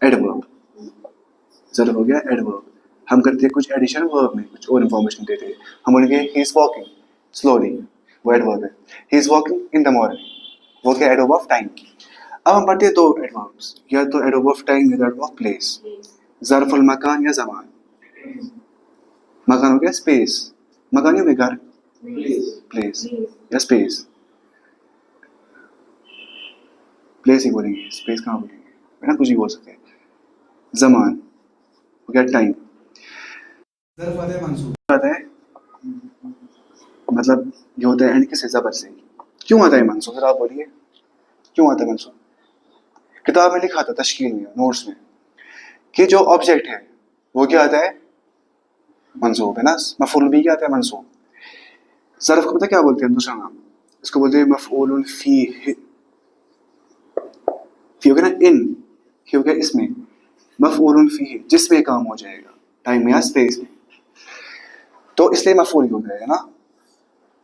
ایڈورب. ظرف ہو گیا ایڈورب. ہم کرتے ہیں کچھ ایڈیشن ورب میں, کچھ اور انفارمیشن دیتے ہیں. ہم بولیں گے ہی از واکنگ سلولی, وہ ایڈورب ہے. ہی از واکنگ ان دا مارننگ, وہ کیا, ایڈورب آف ٹائم. اب ہم پڑھتے ہیں دو ایڈوربس, یا تو ایڈورب آف ٹائم یا ایڈورب آف پلیس. ظرف المکان یا زمان. مکان ہو گیا اسپیس, مکان ہو گیا گھر, پلیس یا اسپیس. پلیس ہی بولیں گے, اسپیس کہاں بولیں گے, ہے نا, کچھ بھی بول سکتے ہیں. زمان ہو گیا ٹائم. ظرف آتا ہے منصوب, آتا ہے مطلب یہ ہوتا ہے اینڈ کے زبر سے. کیوں آتا ہے منصوب, ذرا آپ بولیے کیوں آتا ہے منصوب. کتاب میں لکھا تھا تشکیل میں, نوٹس میں, کہ جو آبجیکٹ ہے وہ کیا آتا ہے, منصوب, ہے نا. مفعول بھی کیا آتا ہے, منصوب. ظرف کو پتہ کیا بولتے ہیں دوسرا نام, اس کو بولتے ہیں مفعول فیہ. فی ہو گیا نا, ان ہی ہو گیا اس میں, مفعول فیہ جس میں کام ہو جائے گا, ٹائم میں یا اسپیس میں. تو اس لیے مفعول ہو گیا ہے نا,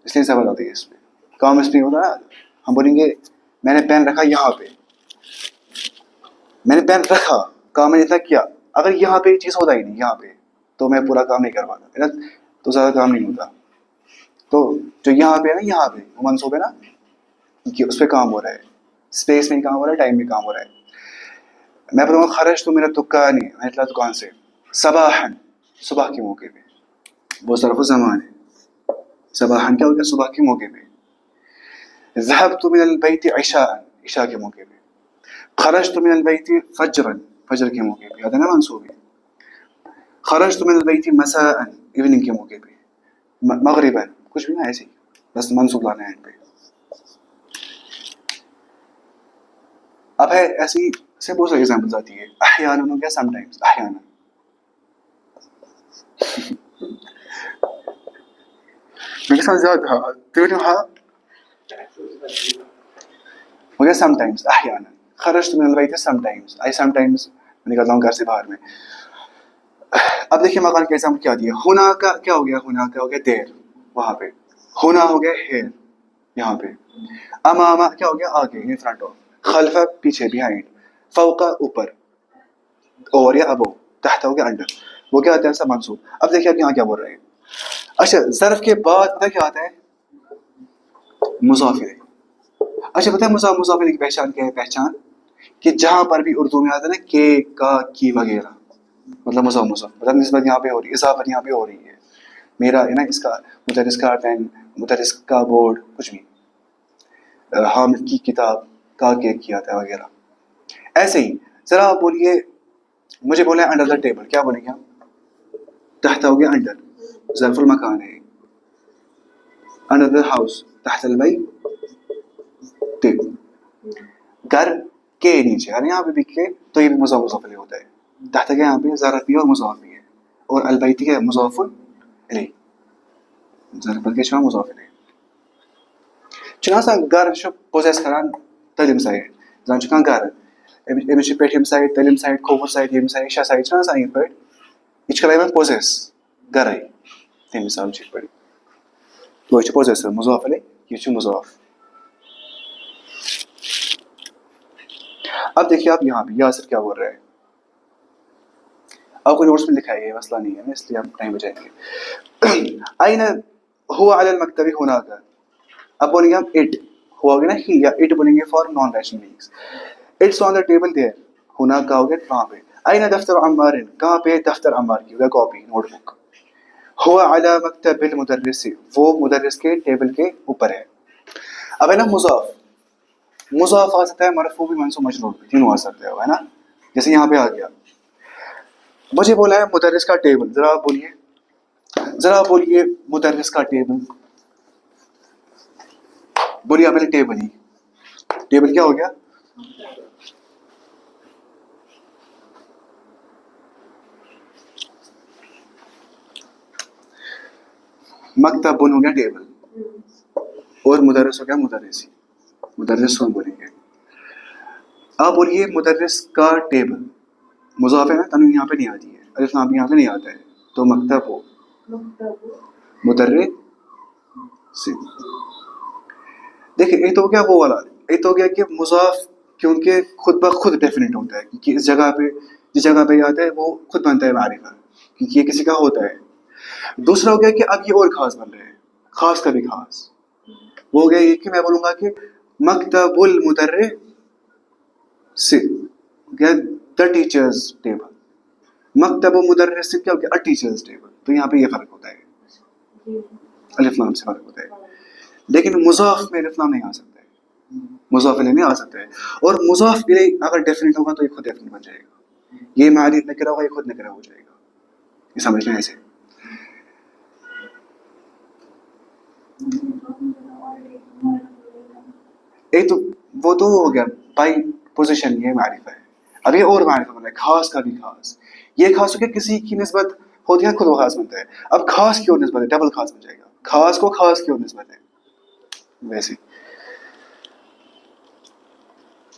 اس لیے زبر آتی ہے اس میں, کام اس میں ہوتا ہے. ہم بولیں گے میں نے پین رکھا یہاں پہ, میں نے پین رکھا, کام میں نے اتنا کیا. اگر یہاں پہ چیز ہوتا ہی نہیں یہاں پہ, تو میں پورا کام نہیں کر پاتا, تو زیادہ کام نہیں ہوتا. تو جو یہاں پہ ہے نا, یہاں پہ وہ منصوب ہے نا, کہ اس پہ کام ہو رہا ہے, اسپیس میں کام ہو رہا ہے, ٹائم میں کام ہو رہا ہے. میں بتاؤں گا خرج تو میرا دکان ہے, میں نکلا دکان سے. صباحن صبح کے موقع پہ, وہ ظرف زمان ہے. صباحن کیا ہو گیا, صبح کے موقع پہ. ذهبت من البیت عشاء, عشاء کے موقع پہ. خرجت من البیت فجرا, فجر کے موقع پہ, یاد ہے نا منصوب ہے. خرجت من البیت مساء, ایوننگ کے موقع پہ. مغربا, کچھ بھی نا ایسے ہی, بس منصوب لانا ہے ان پہ. اب ہے ایسی سے بہت ساری ایگزامپلس آتی ہے. احیانا ہو گیا سم ٹائمس, احیانا. میرے ساتھ زیادہ ہو گیا سم ٹائمس, احیانا. خرجت من البیت سم ٹائمس, آئی سم ٹائمس نکلتا ہوں گھر سے باہر میں. اب دیکھیے مکان کا ایگزامپل کیا دیا. ہونا کا کیا ہو گیا, ہونا کا ہو گیا دیر, وہاں پہ. ہونا ہو گیا ہیئر, یہاں پہ. اماما کیا ہو گیا, آگے, ان فرنٹ آف. خلفا پیچھے, بیہائنڈ. فوقا اوپر, اور یا ابو. تحت ہو گیا انڈر, وہ کیا آتا ہے سب منصوب. اب دیکھیے آپ یہاں کیا بول رہے ہیں. اچھا ظرف کے بعد پتہ کیا آتا ہے, مضاف الیہ. اچھا پتہ ہے مضاف الیہ کی پہچان کیا ہے, پہچان کہ جہاں پر بھی اردو میں آتا ہے نا کے, کا, کی وغیرہ, مطلب مضاف, مطلب نسبت یہاں پہ ہو رہی ہے, اضافت یہاں پہ ہو رہی ہے. میرا ہے نا اس کا مدرس کا پین, مدرس کا بورڈ, کچھ بھی, حامد کی کتاب کا کیک کیا تھا وغیرہ. ایسے ہی ذرا آپ بولیے, مجھے بولیں انڈر دا ٹیبل, کیا بولیں گے آپ؟ تحت ہو گیا انڈر, ظرف المکان ہے. انڈر دا ہاؤس, تحت البیت, ٹیبل. گھر کے نیچے, یعنی یہاں پہ بھی کے تو یہ بھی مضاف مضاف الیہ ہوتا ہے. تحت کے یہاں پہ ظرف بھی اور مضاف بھی ہے, اور البیت کے مضاف الیہ, ظرف کے شما مضاف الیہ. چنانچہ گھر چھ پوزیس کران تعلیم سائٹ, زن چھ کان گھر امس چھ پیٹھم سائٹ, تعلیم سائٹ, کھوور سائٹ, یم سائٹ, شاہ سائٹ, چھ آسان یہ پٲٹھۍ, یہ چھ کران پوزیس گھرے, تمہِ حساب چھ پٲٹھۍ. وہ چھ پوزیس مضاف الیہ, یہ چھ مضاف. اب دیکھیے آپ یہاں پہ یاسر کیا بول رہے ہیں, آپ کو نوٹس میں لکھا ہے, یہ مسئلہ نہیں ہے نا, اس لیے ہم ٹائم بچائیں گے. آئین ہوا علی المکتب ہناک, اب بولیں گے ہم اٹ, ہوا ہوگا نا ہی, یا اٹ بولیں گے for non rational beings. It's on the table there, ہناک کا ہوگا وہاں پہ. آئین دفتر عمار, کہاں پہ دفتر عمار کی ہوگا کاپی, نوٹ بک. ہوا علی مکتب المدرس, وہ مدرس کے ٹیبل کے اوپر ہے. اب ہے نا مضاف, مضاف آ سکتا ہے مرفوع بھی, منصوب مجرور بھی, تینوں آ سکتے ہے نا. جیسے یہاں پہ آ گیا, مجھے بولا ہے مدرس کا ٹیبل, ذرا آپ بولیے, ذرا بولیے مدرس کا ٹیبل, بولیے آپ پہلے ٹیبل ہی, ٹیبل کیا ہو گیا؟ مکتب بن ہو گیا ٹیبل, اور مدرس ہو گیا مدرسی, مدرس کون بولیں گے. آپ بولیے مدرس کا ٹیبل, مضاف ہے نا, تنوین یہاں پہ نہیں آتی ہے, الف لام یہاں پہ نہیں آتا ہے, تو مکتب ہو مدرس. دیکھیں ایک تو ہو گیا وہ والا, ایک تو ہو گیا کہ مضاف کیونکہ خود بخود ڈیفینیٹ ہوتا ہے, کیونکہ اس جگہ پہ جس جگہ پہ آتا ہے وہ خود بنتا ہے معرفہ, کیونکہ یہ کسی کا ہوتا ہے. دوسرا ہو گیا کہ اب یہ اور خاص بن رہے ہیں, خاص کا بھی خاص. وہ ہو گیا یہ کہ میں بولوں گا کہ مکتب المدرس, دا ٹیچرز ٹیبل. مکتب مدرس کیا ہو گیا, ٹیچرز ٹیبل. تو یہاں پہ یہ فرق ہوتا ہے, الف لام سے فرق ہوتا ہے. لیکن مضاف میں الف لام نہیں آ سکتا ہے, مضاف الیہ نہیں آ سکتا ہے. اور مضاف الیہ اگر ڈیفینیٹ ہوگا تو یہ خود ڈیفینیٹ بن جائے گا, یہ معرف نکرہ ہوگا, یہ خود نکرہ ہو جائے گا. یہ سمجھنا ہے ایسے. ایک تو وہ تو ہو گیا بائی پوزیشن, یہ معرفہ ہے. اب یہ اور معرفہ بنا ہے, خاص کا بھی خاص. یہ خاص ہو گیا کسی کی نسبت ہوتی ہے, خود وہ خاص بنتا ہے. اب خاص کی اور نسبت ہے, ڈبل خاص بن جائے گا, خاص کو خاص کی اور نسبت ہے. ویسے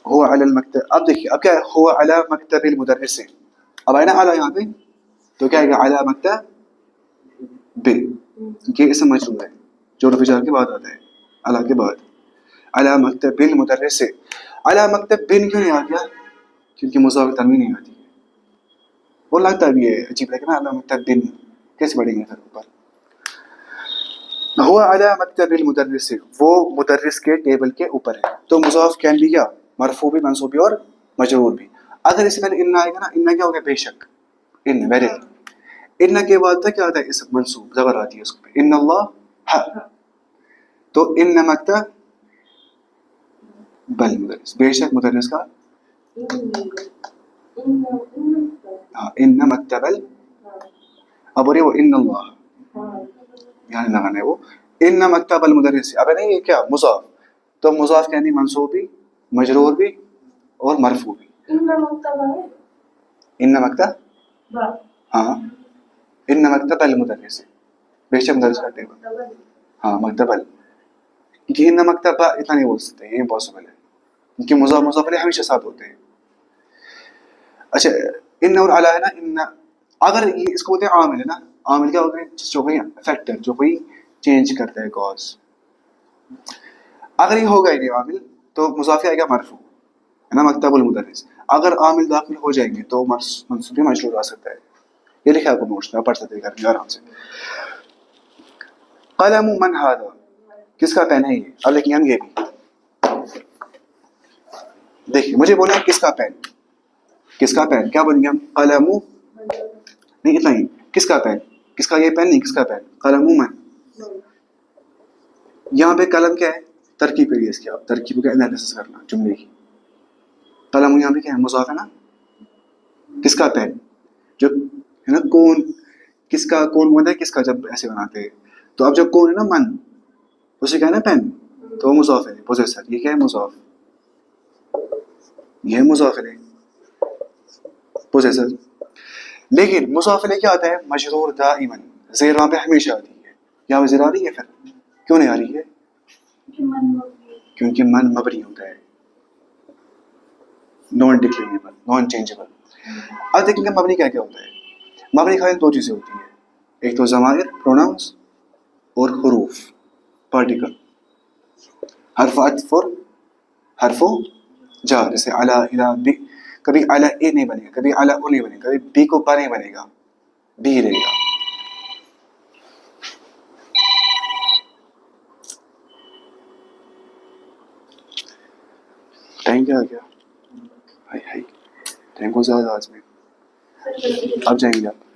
ہوا علی المکتب, اب دیکھیے اب کیا ہے, ہوا علی مکتب المدرس سے, اب آئے نا اعلیٰ یہاں پہ, تو کیا ہے گا علی مکتب بن, یہ اسم مجرور ہے جو رفع جر کے بعد آتا ہے, علی کے بعد. علی مکتب المدرس سے, علی مکتب بن کیوں نہیں آ گیا, کیونکہ مضاف تنوین نہیں آتی ہے. وہ لگتا بھی ہے عجیب, لیکن علی مکتب بن کیسے پڑھیں گے پھر اوپر. ہوا علی مکتب المدرس سے, وہ مدرس کے ٹیبل کے اوپر ہے. تو مضاف کین بھی کیا, مرفوع بھی, منصوب بھی, اور مجرور بھی. اگر اس میں ان آئے گا نا, ان کیا ہو گیا, بے شک, ان ویری, ان کے بعد کیا آتا ہے, اس منصوب زبر آتی ہے اس کو, ان اللہ, تو ان مکتب بل مدرس, بے شک مدرس کا, ان مکتب ال, اب وہ ان اللہ, یعنی لگانا ہے وہ, ان مکتب المدرس. اب ہے نا یہ کیا مضاف, تو مضاف یعنی منصوب بھی, مجرور بھی, اور مرفوع بھی. ان مکتب, ہاں, ان مکتب المدرس, بے شک مدرس کا ٹیبل, ہاں مکتب ال, کیونکہ ان مکتب اتنا نہیں بول سکتے, یہ امپاسبل ہے, کیونکہ مضاف مضاف الیہ ہمیشہ ساتھ ہوتے ہیں. اچھا ان اور علی ہے نا, ان اگر یہ اس کو بولتے ہیں عامل ہے نا, عامل کیا ہوتا ہے, جو کوئی فیکٹر, جو کوئی چینج کرتا ہے کاز. اگر یہ ہوگا ہی نہیں عامل تو مضاف آئے گا مرفوع ہے نا, مکتب المدرس. اگر عامل داخل ہو جائیں گے تو منصوب مجرور آ سکتا ہے. یہ لکھا آپ کو نوٹس میں, پڑھ سکتے ہیں گھر میں آرام سے. قلم من هذا, کس کا پین ہے یہ. اب لیکن ہم یہ بھی دیکھیے, مجھے بولا کس کا پین, کس کا پین, کیا بولیں گے ہم, قلم نہیں, اتنا ہی, کس کا پین, کس کا؟ یہ پین نہیں، کس کا پین؟ قلم من. یہاں پہ قلم کیا ہے؟ ترکیب کے لیے اس کی آپ ترکیب کا انالیسس کرنا جملے کی. قلم یہاں پہ کیا ہے؟ مضاف ہے نا. کس کا پین؟ جو ہے نا کون، کس کا کون ہوتا ہے کس کا جب ایسے بناتے ہیں. تو اب جب کون ہے نا من، اسے کیا ہے نا پین، تو وہ مضاف ہے پوزیسر. یہ کیا ہے؟ مضاف. یہ مضاف ہے پوزیسر. لیکن مضاف الیہ کیا آتا ہے؟ مجرور دائما. زیر وہاں پہ ہمیشہ آتی ہے. یہاں پہ زیر آ رہی ہے، پھر کیوں نہیں آ رہی ہے؟ کیونکہ من مبنی ہوتا ہے، نان ڈکلیریبل، نان چینجیبل. اب دیکھیں گے مبنی کیا کیا ہوتا ہے. مبنی خالی دو چیزیں ہوتی ہیں، ایک تو ضمائر پروناؤنس اور حروف پارٹیکل. حرف عطف اور حرف جار. جیسے علی الی بی، کبھی علی اے نہیں بنے گا، کبھی علی او نہیں بنے گا، کبھی بی کو با نہیں بنے گا، بی رہے گا. ٹائم کیا آ گیا؟ ہائی ٹائم کو زیادہ آج میں. اب جائیں گے آپ.